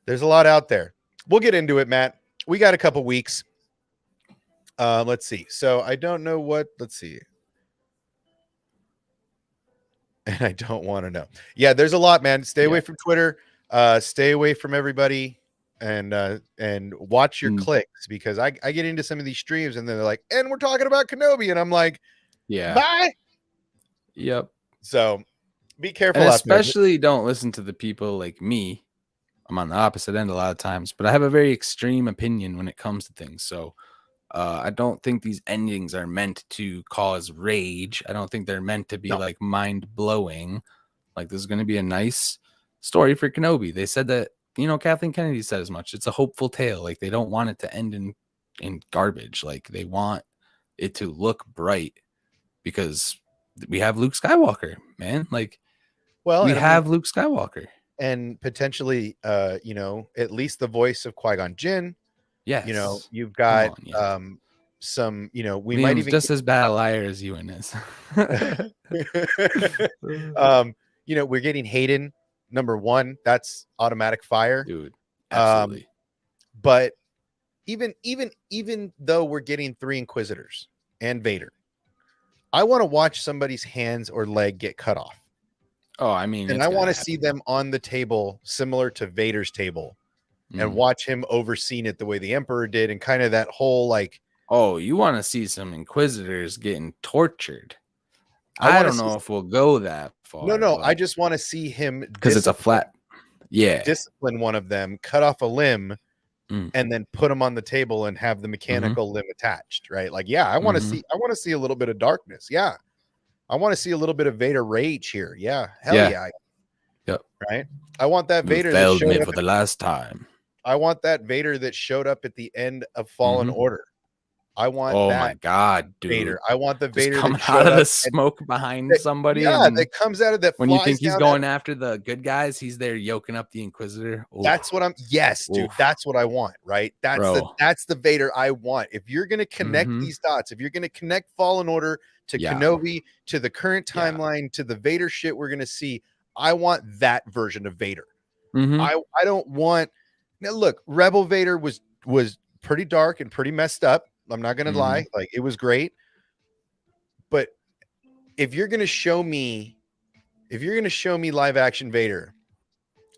there's a lot out there. We'll get into it, Matt. We got a couple weeks. Let's see. So I don't know what, let's see. And I don't want to know. Yeah, there's a lot, man. Stay away from Twitter. Stay away from everybody, and watch your clicks, because I get into some of these streams and they're like, and we're talking about Kenobi, and I'm like, yeah, bye. Yep. So be careful. And especially don't listen to the people like me. I'm on the opposite end a lot of times, but I have a very extreme opinion when it comes to things. So I don't think these endings are meant to cause rage. I don't think they're meant to be like mind blowing. Like, this is going to be a nice story for Kenobi. They said that, you know, Kathleen Kennedy said as much. It's a hopeful tale. Like, they don't want it to end in garbage. Like, they want it to look bright, because we have Luke Skywalker, man. Like, we have Luke Skywalker. And potentially, you know, at least the voice of Qui-Gon Jinn. Yes. You know, you've got some, you know, we Liam's might even just as bad a liar as Ewan is. You know, we're getting Hayden #1. That's automatic fire. Dude, absolutely. But even though we're getting 3 Inquisitors and Vader, I want to watch somebody's hands or leg get cut off. Oh, I mean, and I want to see them on the table similar to Vader's table, and watch him overseeing it the way the Emperor did, and kind of that whole like, oh, you want to see some Inquisitors getting tortured. I don't know if we'll go that far. No, I just want to see him, because it's a flat, discipline one of them, cut off a limb, and then put them on the table and have the mechanical limb attached, right? Like, yeah, I want to see a little bit of darkness. Yeah. I want to see a little bit of Vader rage here. Yeah. Hell yeah. Yep. Right. I want that Vader that failed me for the last time. I want that Vader that showed up at the end of Fallen Order. I want that. My God, dude. Vader. I want the Vader coming out of the smoke behind somebody. Yeah, that comes out of that. When you think he's going after the good guys, he's there yoking up the Inquisitor. Ooh. That's what I'm. Yes, dude. That's what I want. Right. That's the Vader I want. If you're gonna connect these dots, if you're gonna connect Fallen Order to Kenobi, to the current timeline, to the Vader shit we're gonna see, I want that version of Vader. I don't want. Now look, Rebel Vader was pretty dark and pretty messed up. I'm not going to lie. Like, it was great. But if you're going to show me live action Vader,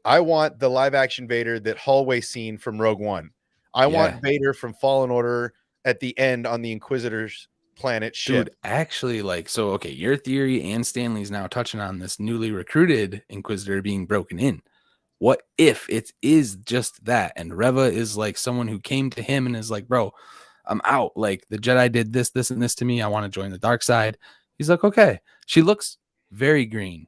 I want the live action Vader, that hallway scene from Rogue One. I want Vader from Fallen Order at the end on the Inquisitor's planet ship. Dude, actually, like, so, okay, your theory and Stanley's now touching on this newly recruited Inquisitor being broken in. What if it is just that, and Reva is like someone who came to him and is like, bro, I'm out. Like, the Jedi did this, this, and this to me. I want to join the dark side. He's like, okay. She looks very green.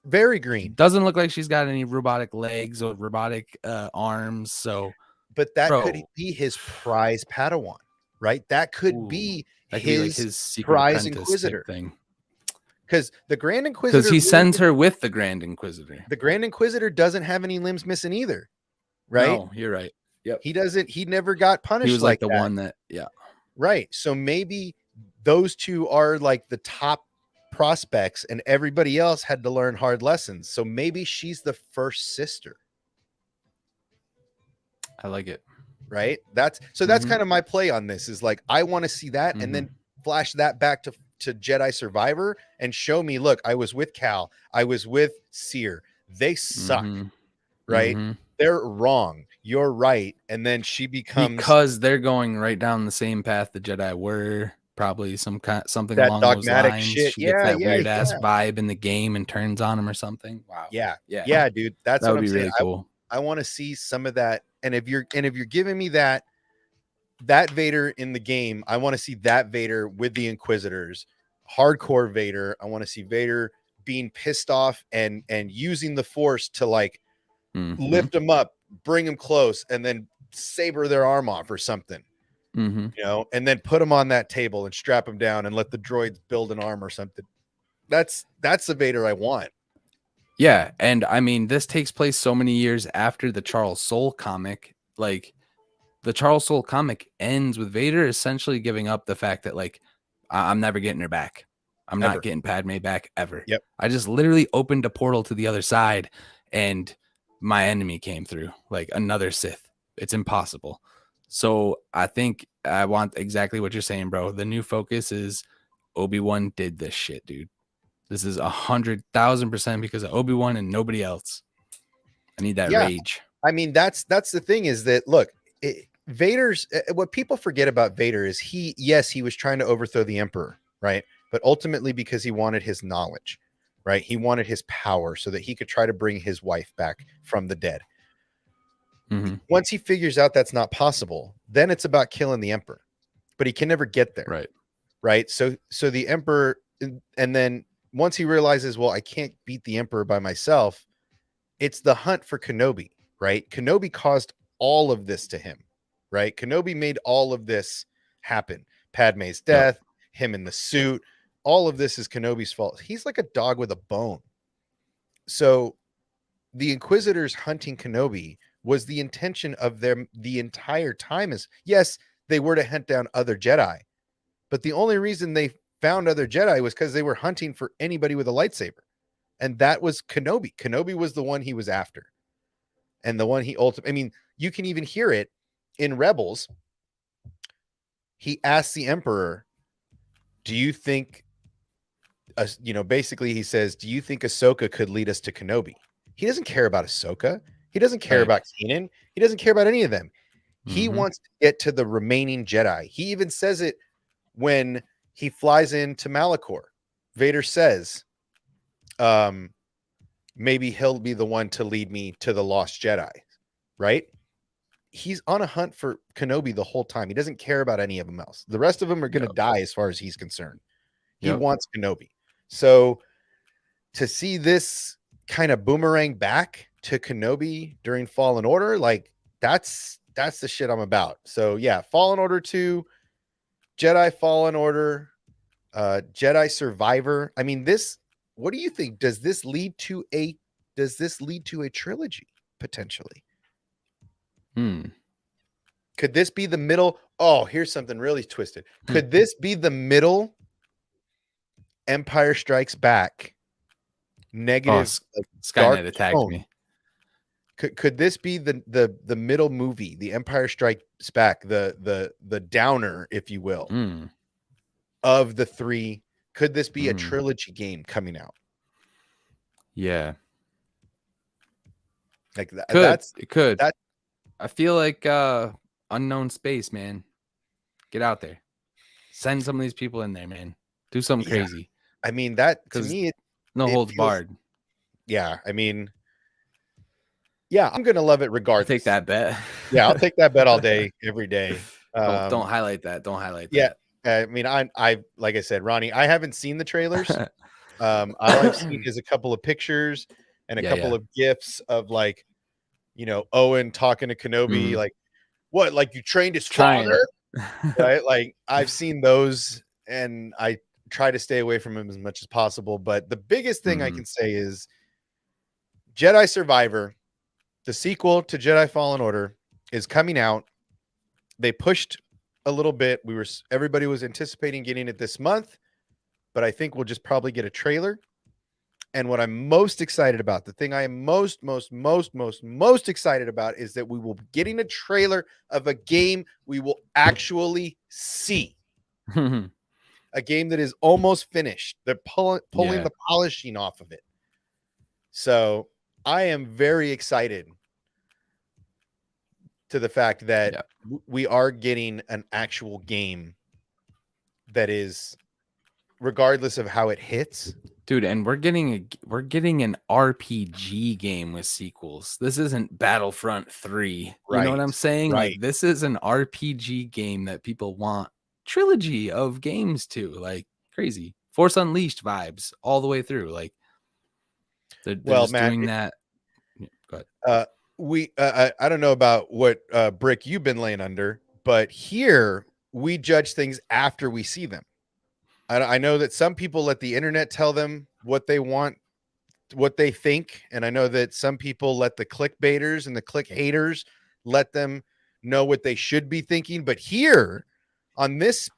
Very green. Doesn't look like she's got any robotic legs or robotic arms. So, but that could be his prize Padawan, right? That could be his prize Inquisitor thing. Because the Grand Inquisitor, because he sends her with the Grand Inquisitor. The Grand Inquisitor doesn't have any limbs missing either, right? No, you're right. Yep. He never got punished. He was like the one that, right. So maybe those two are like the top prospects, and everybody else had to learn hard lessons. So maybe she's the first sister. I like it. Right. That's kind of my play on this, is like, I want to see that, and then flash that back to Jedi Survivor and show me, look, I was with Cal, I was with Seer. They suck, Mm-hmm. right? Mm-hmm. They're wrong. You're right. And then she becomes Because they're going right down the same path the Jedi were. Probably something that along those dogmatic lines. shit. She gets Yeah, that yeah, weird ass yeah. vibe in the game and turns on him or something. Wow. Yeah. Yeah. Yeah, dude. That's That what would I'm be saying. really cool. I want to see some of that. And if you're giving me that Vader in the game, I want to see that Vader with the Inquisitors, hardcore Vader. I want to see Vader being pissed off and using the Force to like lift them up, bring them close, and then saber their arm off or something. Mm-hmm. You know, and then put them on that table and strap them down and let the droids build an arm or something. That's the Vader I want. Yeah, and I mean, this takes place so many years after the Charles Soule comic. Like, the Charles Soule comic ends with Vader essentially giving up the fact that, like, I'm never getting her back. I'm not Ever. getting Padme back ever. Yep. I just literally opened a portal to the other side, and my enemy came through, like another Sith. It's impossible. So I think I want exactly what you're saying, bro. The new focus is Obi-Wan did this shit, dude. This is 100,000% because of Obi-Wan and nobody else. I need that Yeah. rage. I mean, that's the thing is that, look, Vader's what people forget about Vader is he was trying to overthrow the Emperor, right? But ultimately because he wanted his knowledge, right? He wanted his power so that he could try to bring his wife back from the dead. Mm-hmm. Once he figures out that's not possible, then it's about killing the Emperor, but he can never get there. Right. So the Emperor, and then once he realizes, well, I can't beat the Emperor by myself, it's the hunt for Kenobi, right? Kenobi caused all of this to him, right? Kenobi made all of this happen. Padme's death, him in the suit, all of this is Kenobi's fault. He's like a dog with a bone. So the Inquisitors hunting Kenobi was the intention of them the entire time. Is yes, they were to hunt down other Jedi, but the only reason they found other Jedi was because they were hunting for anybody with a lightsaber. And that was Kenobi. Kenobi was the one he was after. And the one he ultimately, I mean, you can even hear it in Rebels. He asks the Emperor, do you think, basically he says, do you think Ahsoka could lead us to Kenobi? He doesn't care about Ahsoka. He doesn't care about Kanan. He doesn't care about any of them. He wants to get to the remaining Jedi. He even says it when he flies into Malachor. Vader says, maybe he'll be the one to lead me to the lost Jedi, right? He's on a hunt for Kenobi the whole time. He doesn't care about any of them else. The rest of them are going to die as far as he's concerned. He wants Kenobi. So to see this kind of boomerang back to Kenobi during Fallen Order, like that's the shit I'm about. So yeah, Fallen Order 2, Jedi Fallen Order, Jedi Survivor. I mean, what do you think? Does this lead to a trilogy potentially? Could this be the middle? Oh, here's something really twisted. Could this be the middle Empire Strikes Back negative Skynet attacked me? Could this be the middle movie, the Empire Strikes Back, the downer, if you will, of the three? Could this be a trilogy game coming out? Yeah. Like that, it could. I feel like unknown space, man. Get out there. Send some of these people in there, man. Do something crazy. I mean, that to me, no holds barred. Yeah, I mean, yeah, I'm gonna love it regardless. I'll take that bet. Yeah, I'll take that bet all day, every day. Don't highlight that. Don't highlight that. Yeah, I mean, I like I said, Ronnie, I haven't seen the trailers. All I've seen is a couple of pictures and a couple of GIFs of like, Owen talking to Kenobi, like, what, like you trained his father? Right? Like I've seen those and I try to stay away from him as much as possible. But the biggest thing I can say is Jedi Survivor, the sequel to Jedi Fallen Order, is coming out. They pushed a little bit. Everybody was anticipating getting it this month, but I think we'll just probably get a trailer. And what I'm most excited about, the thing I am most excited about is that we will be getting a trailer of a game we will actually see. a game that is almost finished. They're pulling Yeah. the polishing off of it. So I am very excited to the fact that Yeah. we are getting an actual game that is, regardless of how it hits. Dude, and we're getting an RPG game with sequels. This isn't Battlefront 3. You know what I'm saying? Right. Like, this is an RPG game that people want trilogy of games to. Like, crazy. Force Unleashed vibes all the way through. Like, they're Well, just Matt, doing that. Yeah, go uh, ahead. I don't know about what brick you've been laying under, but here we judge things after we see them. I know that some people let the internet tell them what they want, what they think, and I know that some people let the clickbaiters and the click haters let them know what they should be thinking. But here, in this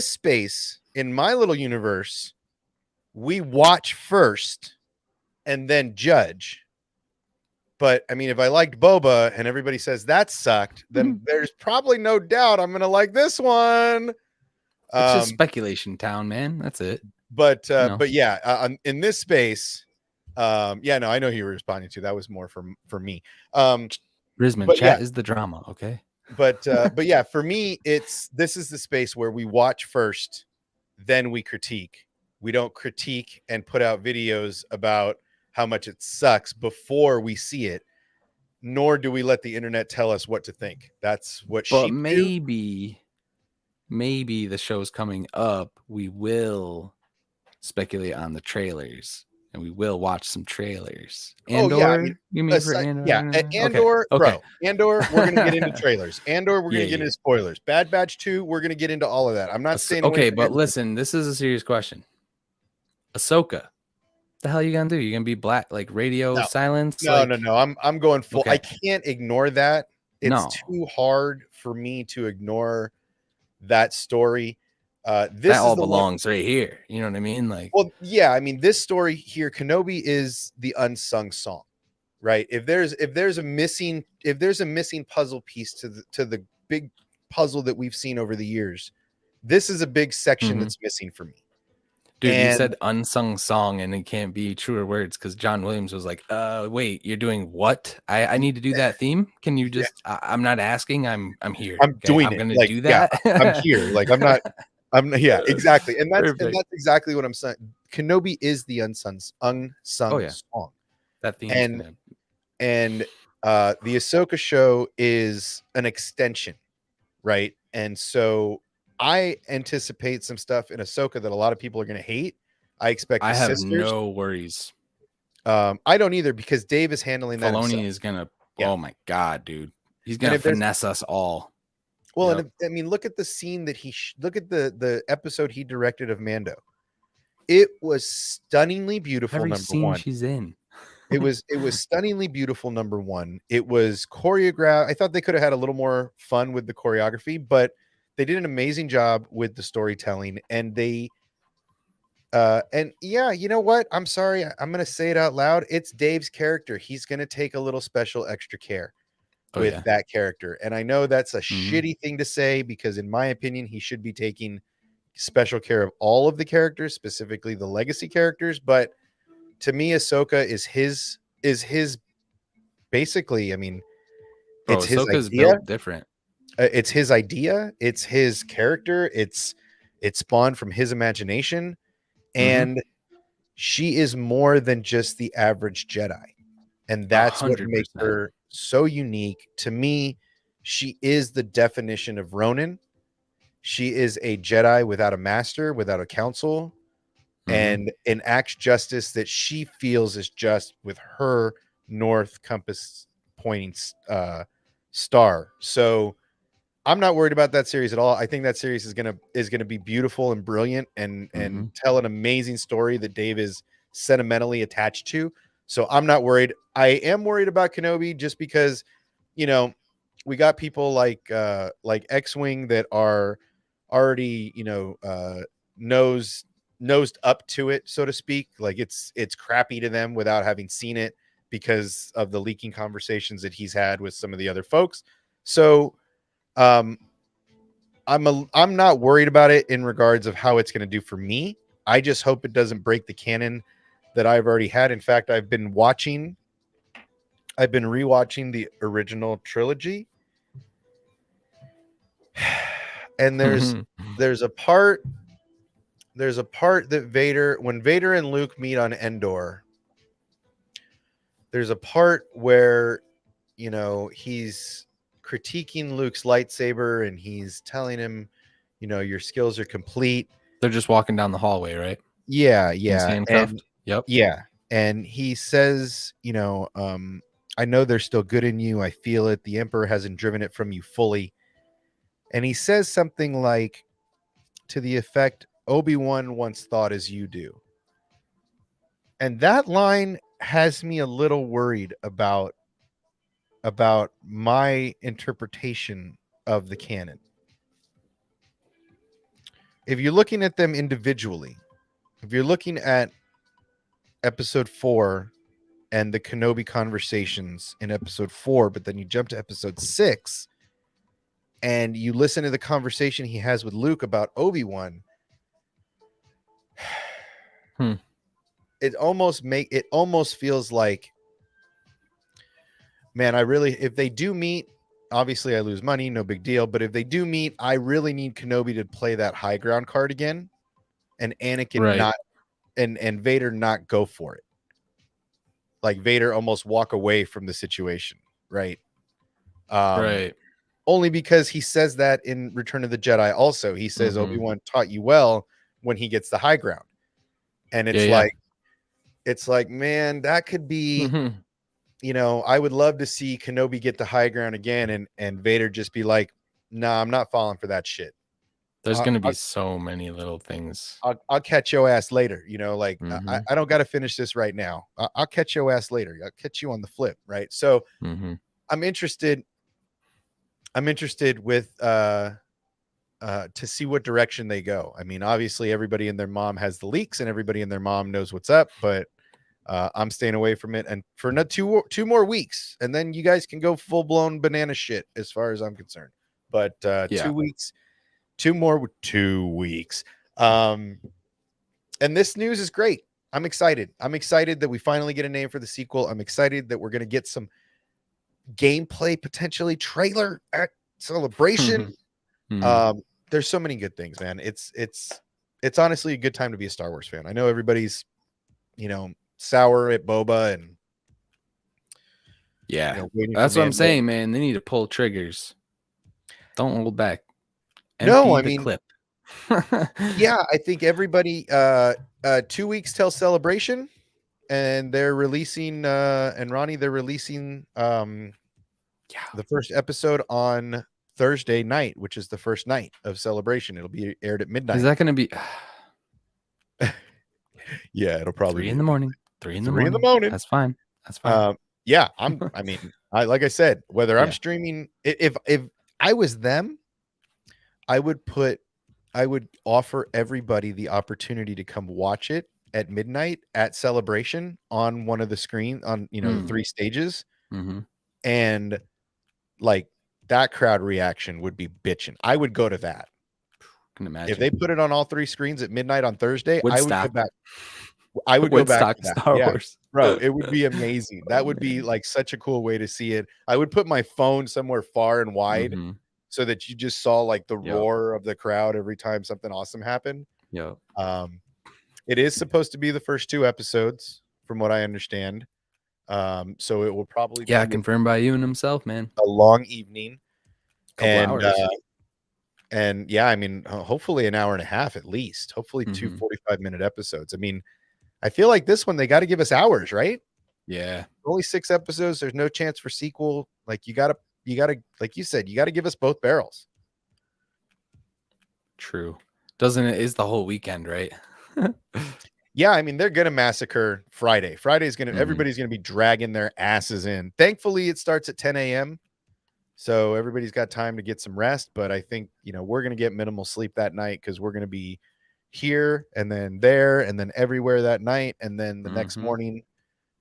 space, in my little universe, we watch first and then judge. But I mean, if I liked Boba and everybody says that sucked, then there's probably no doubt I'm gonna like this one. It's just speculation town, man. That's it. But No. but yeah, in this space, yeah, no, I know who you were responding to. That was more for me. Risman, But chat yeah, is the drama, okay? but yeah, for me, this is the space where we watch first, then we critique. We don't critique and put out videos about how much it sucks before we see it, nor do we let the internet tell us what to think. That's what But sheep do. maybe the show's coming up. We will speculate on the trailers and we will watch some trailers. Oh yeah, I mean, Andor, you mean for yeah, Andor? Andor, Okay. bro, Andor. We're gonna get into trailers. Andor, we're Yeah, gonna get into spoilers. Bad Batch 2, we're gonna get into all of that. I'm not staying away okay, from but anything. listen, this is a serious question. Ahsoka, the hell you gonna do? You gonna be black, like radio No. silence? No, like, no. I'm going full. Okay. I can't ignore that. It's No. too hard for me to ignore that story. That This is all the one. belongs right here. You know what I mean? Like, Well, yeah, I mean, this story here, Kenobi is the unsung song, right? If there's a missing puzzle piece to the big puzzle that we've seen over the years, this is a big section that's missing for me. dude, you And said unsung song and it can't be truer words because John Williams was like, wait, you're doing what? I need to do that theme. Can you just I'm not asking, I'm here. I'm Okay, doing I'm it. gonna Like, do yeah, that. I'm here. Like, yeah, exactly. And that's Perfect. exactly what I'm saying. Kenobi is the unsung Oh yeah, song. that theme's And gonna the Ahsoka show is an extension, right? And so I anticipate some stuff in Ahsoka that a lot of people are going to hate. I expect I the have sisters. no worries. I don't either because Dave is handling that Filoni himself. is gonna Yeah. oh my god, dude. He's And gonna if there's finesse us all. well, Yep. and if, I mean, look at the scene that look at the episode he directed of Mando. It was stunningly beautiful. Every Number scene one, she's in. it was stunningly beautiful. Number one, it was choreographed. I thought they could have had a little more fun with the choreography, but they did an amazing job with the storytelling. And and yeah, you know what? I'm sorry, I'm gonna say it out loud. It's Dave's character. He's gonna take a little special extra care with that character. And I know that's a shitty thing to say because, in my opinion, he should be taking special care of all of the characters, specifically the legacy characters. But to me, Ahsoka is his basically. I mean, Bro, it's his Ahsoka's idea. built different. It's his idea. It's his character. It's spawned from his imagination, and she is more than just the average Jedi, and that's what makes 100%. her so unique to me. She is the definition of Ronin. She is a Jedi without a master, without a council, and enacts justice that she feels is just with her north compass pointing star. So I'm not worried about that series at all. I think that series is gonna be beautiful and brilliant and tell an amazing story that Dave is sentimentally attached to. So I'm not worried. I am worried about Kenobi just because, you know, we got people like X-Wing that are already, nosed up to it, so to speak. Like it's crappy to them without having seen it because of the leaking conversations that he's had with some of the other folks. So I'm not worried about it in regards of how it's going to do for me. I just hope it doesn't break the canon that I've already had. In fact, I've been rewatching the original trilogy, and there's a part that when Vader and Luke meet on Endor, there's a part where he's critiquing Luke's lightsaber and he's telling him, your skills are complete. They're just walking down the hallway, right? Yeah, He's yeah. handcuffed. And Yep. yeah. And he says, I know there's still good in you. I feel it. The Emperor hasn't driven it from you fully. And he says something like to the effect, Obi-Wan once thought as you do. And that line has me a little worried about my interpretation of the canon. If you're looking at them individually, if you're looking at episode 4 and the Kenobi conversations in episode 4, but then you jump to episode 6 and you listen to the conversation he has with Luke about Obi-Wan, it almost feels like, man, if they do meet, obviously I lose money, no big deal, but if they do meet, I really need Kenobi to play that high ground card again, and Anakin not and Vader not go for it. Like Vader almost walk away from the situation, right? Right. Only because he says that in Return of the Jedi also. He says Obi-Wan taught you well when he gets the high ground. And it's like, man, that could be, I would love to see Kenobi get the high ground again and Vader just be like, nah, I'm not falling for that shit. There's going to be so many little things. I'll catch your ass later. I don't got to finish this right now. I'll catch your ass later. I'll catch you on the flip. Right. So I'm interested with, to see what direction they go. I mean, obviously everybody and their mom has the leaks and everybody and their mom knows what's up, but I'm staying away from it. And for two more weeks, and then you guys can go full blown banana shit as far as I'm concerned. But 2 weeks, 2 weeks. And this news is great. I'm excited. I'm excited that we finally get a name for the sequel. I'm excited that we're going to get some gameplay, potentially trailer at Celebration. There's so many good things, man. It's honestly a good time to be a Star Wars fan. I know everybody's, sour at Boba and that's what I'm saying, man. They need to pull triggers. Don't hold back. Clip. Yeah, I think everybody 2 weeks till Celebration, and they're releasing and Ronnie, they're releasing the first episode on Thursday night, which is the first night of Celebration. It'll be aired at midnight. Is that going to be yeah, it'll probably 3 in the morning. 3 in the morning. That's fine. Yeah, like I said, whether I'm streaming, if I was them, I would offer everybody the opportunity to come watch it at midnight at Celebration on one of the screen on, the 3 stages. And like that crowd reaction would be bitching. I would go to that. Can imagine. If they put it on all 3 screens at midnight on Thursday, I would go back. I would go back to that. Star Wars. Bro, it would be amazing. That would be like such a cool way to see it. I would put my phone somewhere far and wide so that you just saw like the roar of the crowd every time something awesome happened. Yeah. It is supposed to be the first 2 episodes from what I understand. So it will probably be confirmed by Ewan himself, man. A long evening. Couple hours. And yeah, I mean, hopefully an hour and a half at least. Hopefully 2 45-minute episodes. I mean, I feel like this one they got to give us hours, right? Yeah. Only 6 episodes. There's no chance for sequel. Like you gotta, like you said, you gotta give us both barrels. True. Doesn't it is the whole weekend, right? Yeah, I mean, they're gonna massacre Friday. Friday's gonna everybody's gonna be dragging their asses in. Thankfully, it starts at 10 a.m. So everybody's got time to get some rest. But I think we're gonna get minimal sleep that night because we're gonna be here and then there and then everywhere that night, and then the next morning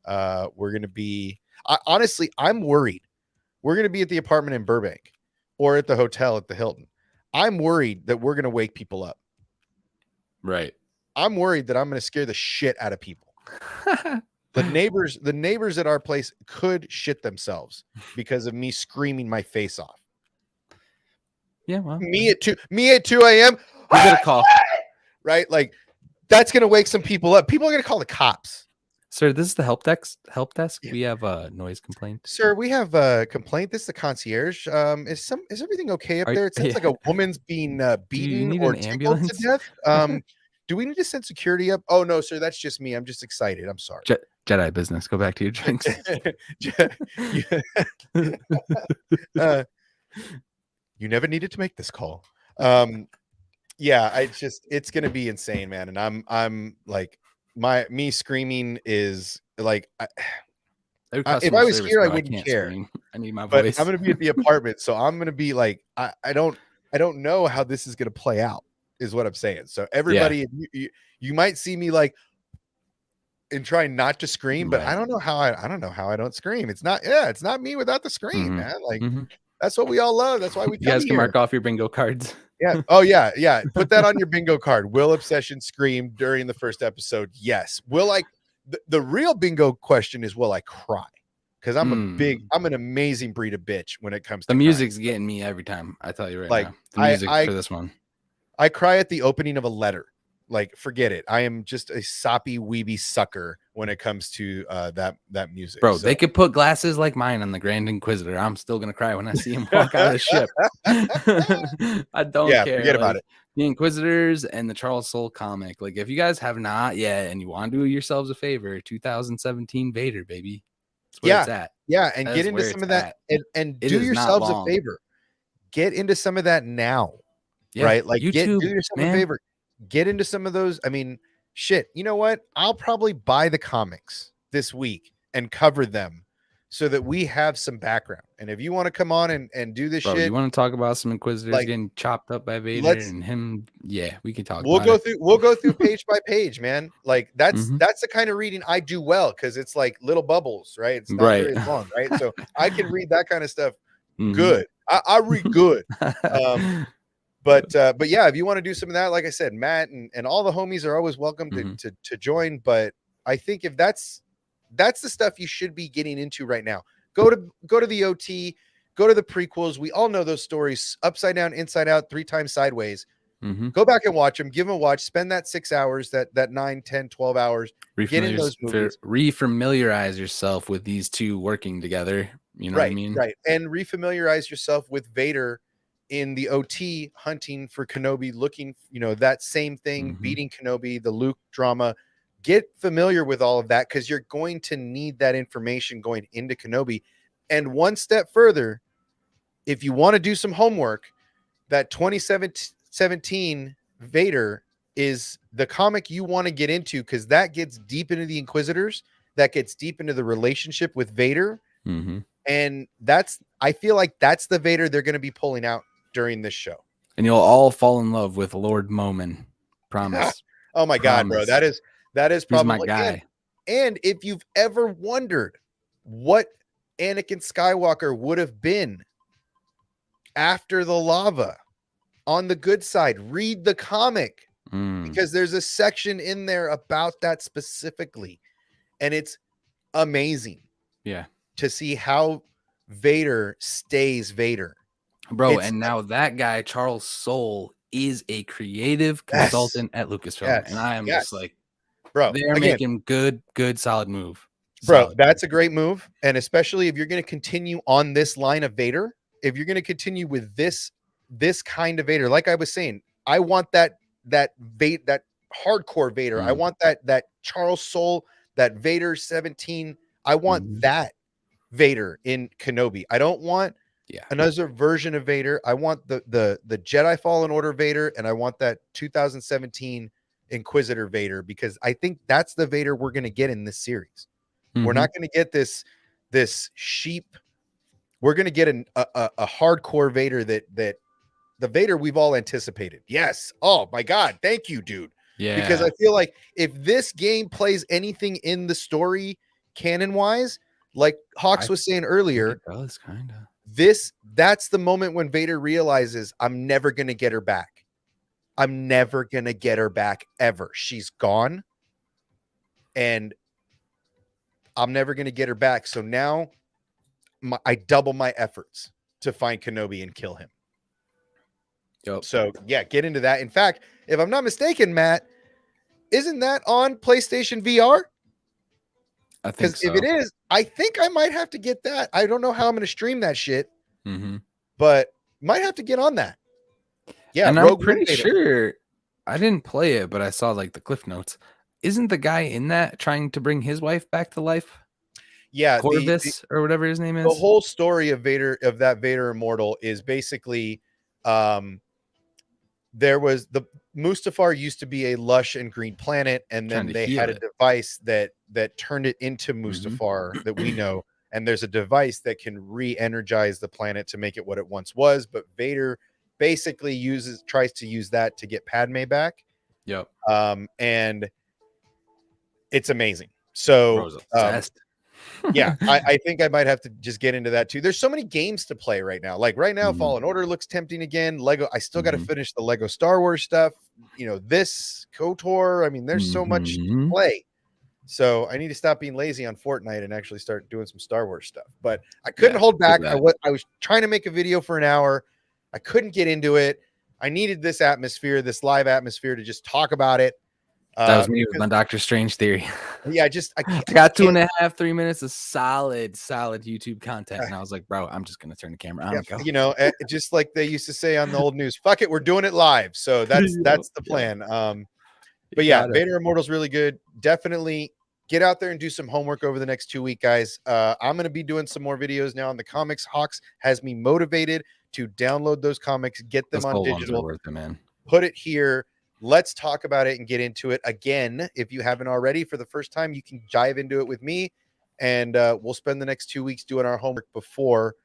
we're gonna be honestly, I'm worried we're gonna be at the apartment in Burbank or at the hotel at the Hilton. I'm worried that we're going to wake people up. Right. I'm worried that I'm going to scare the shit out of people. The neighbors at our place could shit themselves because of me screaming my face off. Yeah, well, Me at 2 a.m. you get a call. Right? Like that's going to wake some people up. People are going to call the cops. Sir, this is the help desk. We have a noise complaint. Sir, we have a complaint. This is the concierge. Is everything okay up there? It sounds like a woman's being Do you beaten need or an tickled to ambulance? death. Do we need to send security up? Oh no, sir, that's just me. I'm just excited. I'm sorry. Jedi business. Go back to your drinks. You never needed to make this call. Yeah, it's gonna be insane, man. And I'm like me screaming is like if I was here, I wouldn't care. Scream. I need my But voice. I'm gonna be at the apartment, so I'm gonna be like, I don't know how this is gonna play out, is what I'm saying. So everybody, you might see me like and trying not to scream, but I don't know how I don't scream. It's not me without the scream, man. Like that's what we all love. That's why we You guys can here. mark off your bingo cards. Yeah. Oh yeah. Put that on your bingo card. Will Obsession scream during the first episode? Yes. Will I? The real bingo question is, will I cry? Because I'm an amazing breed of bitch when it comes to the music's getting me every time. I tell you right now. The music for this one. I cry at the opening of a letter. Like, forget it. I am just a soppy weeby sucker when it comes to that music. Bro, they could put glasses like mine on the Grand Inquisitor. I'm still gonna cry when I see him walk out of the ship. I don't care. Forget about it. The Inquisitors and the Charles Soule comic. Like, if you guys have not yet and you want to do yourselves a favor, 2017 Vader, baby. That's where it's at. Yeah, and get into some of that and do yourselves a favor. Get into some of that now. Yeah, right? Like do yourself a favor. Get into some of those. I mean, shit, you know what? I'll probably buy the comics this week and cover them so that we have some background. And if you want to come on and do this shit, you want to talk about some Inquisitors getting chopped up by Vader and him, we can talk. We'll go through page by page, man. Like that's the kind of reading I do well, because it's like little bubbles, right? It's not very long, right? So I can read that kind of stuff good. I read good. But yeah, if you want to do some of that, like I said, Matt and all the homies are always welcome to join. But I think if that's the stuff you should be getting into right now. Go to the OT, go to the prequels. We all know those stories: upside down, inside out, 3 times sideways. Go back and watch them. Give them a watch. Spend that 6 hours, that 9, 10, 12 hours. Get in those movies. Refamiliarize yourself with these two working together. You know what I mean? Right. And refamiliarize yourself with Vader in the OT, hunting for Kenobi, looking, that same thing, beating Kenobi, the Luke drama. Get familiar with all of that, because you're going to need that information going into Kenobi. And one step further, if you want to do some homework, that 2017 Vader is the comic you want to get into, because that gets deep into the Inquisitors, that gets deep into the relationship with Vader. And I feel like that's the Vader they're going to be pulling out during this show. And you'll all fall in love with Lord Momin. Promise. Oh my God, bro. That is probably my guy. And if you've ever wondered what Anakin Skywalker would have been after the lava on the good side, read the comic, because there's a section in there about that specifically. And it's amazing. Yeah. To see how Vader stays Vader. Bro, and now that guy, Charles Soule, is a creative consultant at Lucasfilm. And I am just like, bro, they're making good, solid move. Bro, that's a great move. And especially if you're going to continue on this line of Vader, if you're going to continue with this kind of Vader, like I was saying, I want that hardcore Vader. I want that Charles Soule, that Vader 17. I want that Vader in Kenobi. I don't want another version of Vader. I want the Jedi Fallen Order Vader, and I want that 2017 Inquisitor Vader, because I think that's the Vader we're going to get in this series. We're not going to get this sheep. We're going to get a hardcore Vader that the Vader we've all anticipated. Yes. Oh my God. Thank you, dude. Yeah. Because I feel like if this game plays anything in the story canon wise, like Hawks was saying earlier, it does kind of. That's the moment when Vader realizes I'm never going to get her back. I'm never going to get her back ever. She's gone and I'm never going to get her back. So now I double my efforts to find Kenobi and kill him. Yep. So yeah, get into that. In fact, if I'm not mistaken, Matt, isn't that on PlayStation VR? I think Because if so. it is, I think I might have to get that. I don't know how I'm going to stream that shit, Mm-hmm. but might have to get on that. Yeah, And I'm Rogue One pretty Vader. sure I didn't play it, but I saw like the cliff notes. Isn't the guy in that trying to bring his wife back to life? Yeah, Corvus or whatever his name the is. whole story of Vader, of that Vader Immortal, is basically there was the Mustafar used to be a lush and green planet, and Trying then to they heal had a it. device that turned it into Mustafar that we know. And there's a device that can re-energize the planet to make it what it once was. But Vader basically tries to use that to get Padme back. Yep. And it's amazing. So Bro's obsessed. yeah, I think I might have to just get into that too. There's so many games to play right now. Like right now, Mhm. Fallen Order looks tempting again. Lego, I still got to Mhm. finish the Lego Star Wars stuff. You know, this KOTOR. I mean, there's so much to Mhm. play. So I need to stop being lazy on Fortnite and actually start doing some Star Wars stuff. But I couldn't hold back. I was trying to make a video for an hour. I couldn't get into it. I needed this atmosphere, this live atmosphere, to just talk about it. That was me with my Doctor Strange theory. Yeah, I got 2.5, 3 minutes of solid YouTube content, and I was like, bro, I'm just gonna turn the camera on and go. You know, just like they used to say on the old news, fuck it, we're doing it live. So that's the plan. But yeah, Vader Immortal's really good. Definitely get out there and do some homework over the next 2 weeks, guys. I'm going to be doing some more videos now on the comics. Hawks has me motivated to download those comics, get them on digital, worth it, man. Put it here. Let's talk about it and get into it again. If you haven't already, for the first time, you can dive into it with me, and we'll spend the next 2 weeks doing our homework before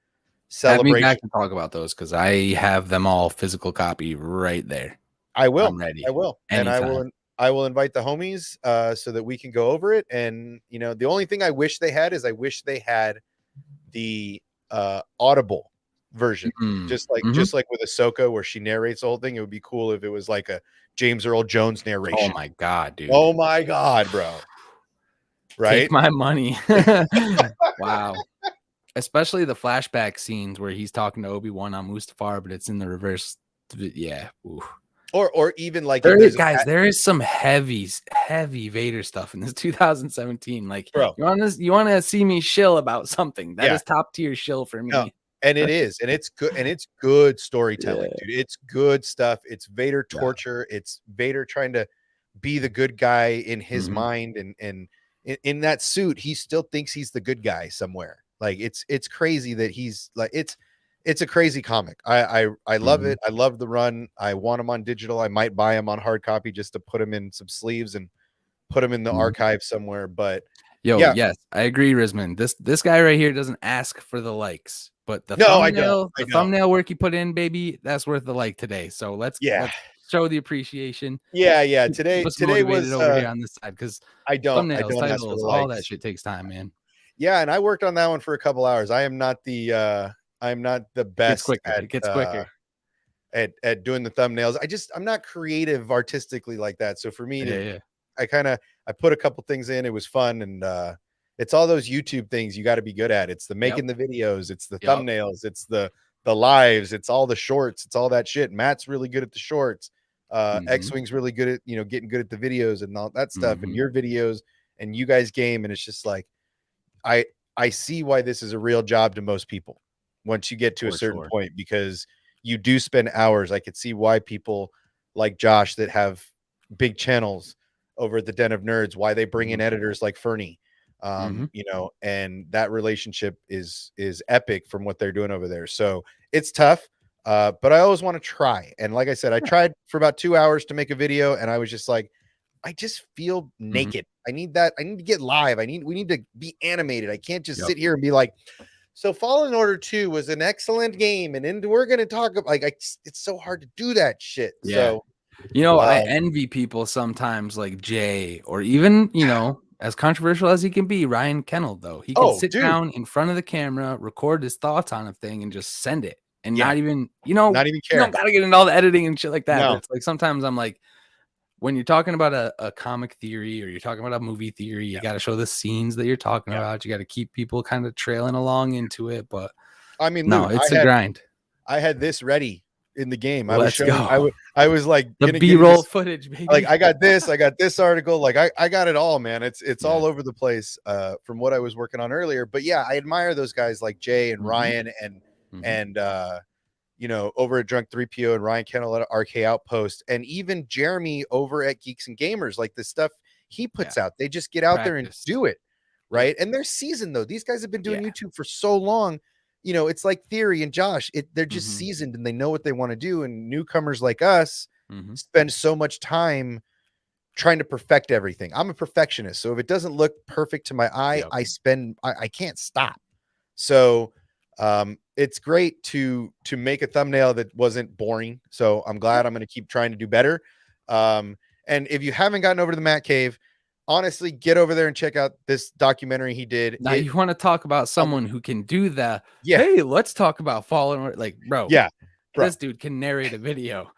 celebration. Have me back to talk about those, because I have them all physical copy right there. I will. I'm ready. I will. Anytime. And I will invite the homies so that we can go over it. And you know, the only thing I wish they had is I wish they had the audible version, just like with Ahsoka, where she narrates the whole thing. It would be cool if it was like a James Earl Jones narration. Oh my god, dude! Oh my god, bro! Right? Take my money. Wow. Especially the flashback scenes where he's talking to Obi-Wan on Mustafar, but it's in the reverse. Yeah. Ooh. Or even like there is some heavy Vader stuff in this 2017. Like, bro, you want to see me shill about something that is top tier shill for me. No. And it is, and it's good, and it's good storytelling, dude. It's good stuff. It's Vader torture. It's Vader trying to be the good guy in his mind, and in that suit, he still thinks he's the good guy somewhere. Like it's crazy that he's like it's a crazy comic. I love it. I love the run. I want him on digital. I might buy him on hard copy just to put him in some sleeves and put him in the archive somewhere. But yes, I agree, Risman. This guy right here doesn't ask for the likes, but the thumbnail work you put in, baby, that's worth the like today. So let's show the appreciation. Yeah. Today was over here on this side, because I don't titles, all that shit takes time, man. Yeah, and I worked on that one for a couple hours. I am not the I'm not the best it gets quicker at doing the thumbnails. I'm not creative artistically like that. So for me I put a couple things in. It was fun, and it's all those YouTube things you got to be good at. It's the making the videos, it's the thumbnails, it's the lives, it's all the shorts, it's all that shit. Matt's really good at the shorts. X-Wing's really good at, you know, getting good at the videos and all that stuff, and your videos and you guys game. And it's just like I see why this is a real job to most people once you get to a certain point, because you do spend hours. I could see why people like Josh that have big channels over at the Den of Nerds, why they bring in editors like Fernie, you know, and that relationship is epic from what they're doing over there. So it's tough, but I always want to try. And like I said, I tried for about 2 hours to make a video, and I was just like, I just feel naked. I need that. I need to get live. We need to be animated. I can't just sit here and be like, so Fallen Order 2 was an excellent game, and we're going to talk about, like, it's so hard to do that shit. So, you know, I envy people sometimes like Jay, or even, you know, as controversial as he can be, Ryan Kennel, though, he can sit down in front of the camera, record his thoughts on a thing, and just send it, and not even, not even you care. don't gotta get into all the editing and shit like that. No. But it's like sometimes I'm like, when you're talking about a comic theory or you're talking about a movie theory, you got to show the scenes that you're talking about. You got to keep people kind of trailing along into it. But I mean, no, it's a grind. I had this ready in the game. I Let's was showing, go. I was like, the B-roll footage, baby. Like I got this article, like I got it all, man. It's all over the place from what I was working on earlier. But yeah, I admire those guys like Jay and Ryan and you know, over at Drunk 3PO and Ryan Kennel at RK Outpost, and even Jeremy over at Geeks and Gamers. Like the stuff he puts out, they just get out there and do it, right? And they're seasoned though. These guys have been doing YouTube for so long. You know, it's like Theory and Josh. They're just seasoned and they know what they want to do. And newcomers like us spend so much time trying to perfect everything. I'm a perfectionist, so if it doesn't look perfect to my eye, I can't stop. So it's great to make a thumbnail that wasn't boring. So I'm glad I'm going to keep trying to do better. And if you haven't gotten over to the Matt Cave, honestly, get over there and check out this documentary he did. Now you want to talk about someone who can do that. Hey, let's talk about Fallen. Like, bro. This dude can narrate a video.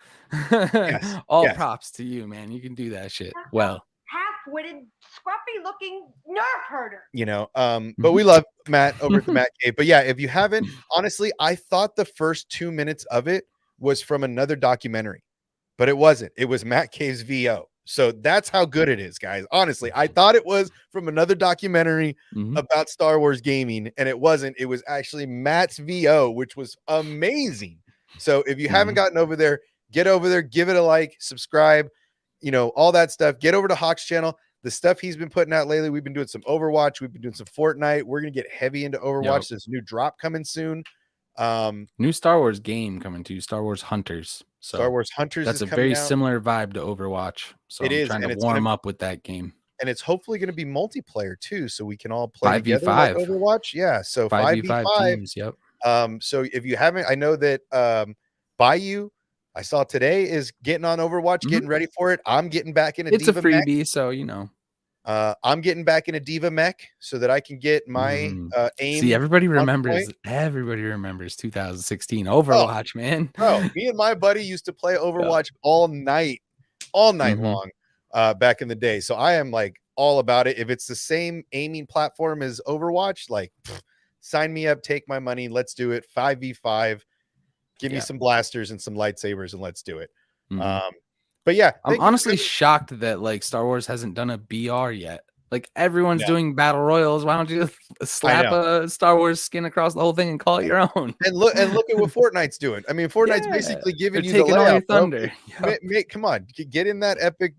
All props to you, man. You can do that shit well. Half-witted, scruffy-looking nerf herder. You know, but we love Matt over at the Matt Cave. But yeah, if you haven't, honestly, I thought the first 2 minutes of it was from another documentary, but it wasn't. It was Matt Cave's VO. So that's how good it is, guys. Honestly, I thought it was from another documentary about Star Wars gaming, and it wasn't. It was actually Matt's VO, which was amazing. So if you haven't gotten over there, get over there, give it a like, subscribe, you know, all that stuff. Get over to Hawk's channel. The stuff he's been putting out lately, we've been doing some Overwatch. We've been doing some Fortnite. We're going to get heavy into Overwatch. There's a new drop coming soon. New Star Wars game coming to Star Wars Hunters. So Star Wars Hunters. That's a very similar vibe to Overwatch. So it is trying to warm up with that game. And it's hopefully going to be multiplayer too. So we can all play 5v5. Together like Overwatch. Yeah. So 5v5 teams. Yep. So if you haven't, I know that Bayou, I saw today, is getting on Overwatch, getting ready for it. I'm getting back in It's a freebie, so you know. I'm getting back in a Diva mech so that I can get my aim. See, everybody remembers 2016 Overwatch, man. Bro, me and my buddy used to play Overwatch all night long back in the day. So I am like all about it. If it's the same aiming platform as Overwatch, like sign me up, take my money, let's do it. 5v5. Give me some blasters and some lightsabers and let's do it. But yeah, I'm honestly shocked that like Star Wars hasn't done a BR yet. Like everyone's doing battle royals. Why don't you slap a Star Wars skin across the whole thing and call it your own? And look at what Fortnite's doing. I mean, Fortnite's basically giving you the layout, all your thunder. Come on, get in that Epic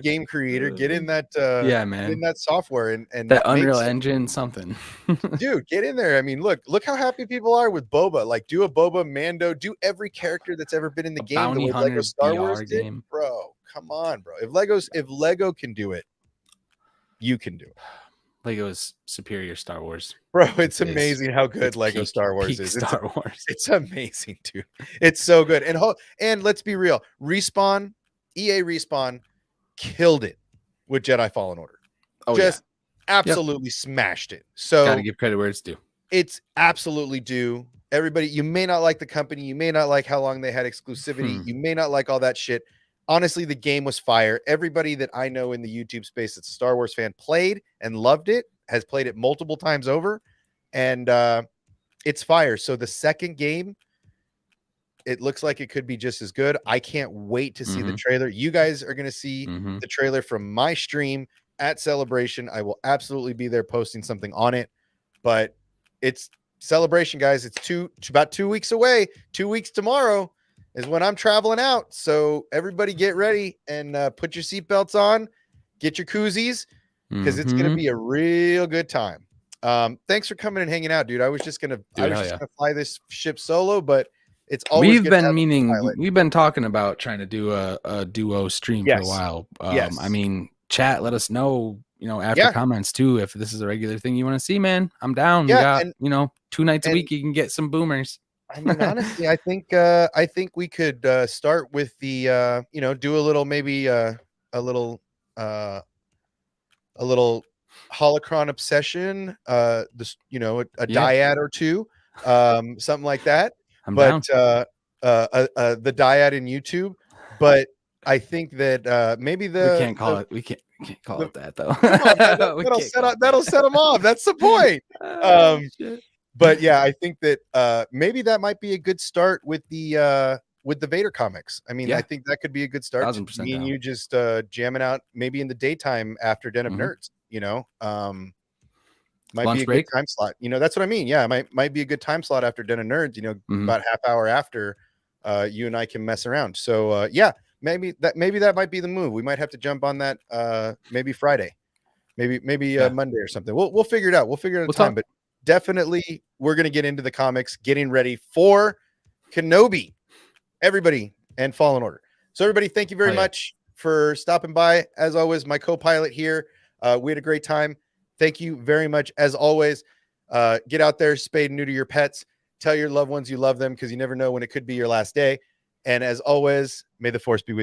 game creator, get in that man, get in that software and that Unreal Engine something. Dude, get in there. I mean, look how happy people are with Boba. Like, do a Boba, Mando, do every character that's ever been in the game the way Lego Star Wars did. Bro, come on, bro. If Lego can do it, you can do it. Lego is superior Star Wars. Bro, it's amazing how good Lego Star Wars is. Star Wars. It's amazing, dude. It's so good. And let's be real. EA Respawn killed it with Jedi Fallen Order. Absolutely smashed it. So gotta give credit where it's due. It's absolutely due. Everybody, you may not like the company, you may not like how long they had exclusivity, you may not like all that shit. Honestly, the game was fire. Everybody that I know in the YouTube space that's a Star Wars fan played and loved it, has played it multiple times over, and it's fire. So the second game, it looks like it could be just as good. I can't wait to see the trailer. You guys are going to see the trailer from my stream at Celebration. I will absolutely be there posting something on it, but it's Celebration, guys. It's about 2 weeks away. 2 weeks tomorrow is when I'm traveling out. So everybody get ready and put your seatbelts on, get your koozies, because it's going to be a real good time. Thanks for coming and hanging out, dude. I was just going to fly this ship solo, but it's always we've been talking about trying to do a duo stream for a while. I mean, chat, let us know, after comments too, if this is a regular thing you want to see, man. I'm down. Yeah, we got, 2 nights a week you can get some boomers. I mean, honestly, I think we could start with the do a little, maybe a little Holocron Obsession, this, you know, a Yeah. dyad or two, something like that. I'm But down. the dyad in YouTube. But I think that maybe We can't call it. We can't call the it that though. come on, man, We that'll can't call it that'll that. set them off. That's the point. Oh, shit. But yeah, I think that maybe that might be a good start with the Vader comics. I mean, I Yeah. think that could be a good start. 1000% Me and down. you just jamming out maybe in the daytime after Den of Mhm. Nerds, you know. Might Lunch be a break? good time slot. You know, that's what I mean. Yeah, might be a good time slot after Den of Nerds, you know, Mhm. about half hour after you and I can mess around. So yeah, maybe that might be the move. We might have to jump on that maybe Friday. Maybe Yeah. Monday or something. We'll figure it out. We'll figure out a We'll time, talk. but definitely we're gonna get into the comics, getting ready for Kenobi, everybody, and Fallen Order. So everybody, thank you very Oh, yeah. much for stopping by. As always, my co-pilot here. We had a great time. Thank you very much. As always, get out there, spay and neuter your pets. Tell your loved ones you love them, because you never know when it could be your last day. And as always, may the force be with you.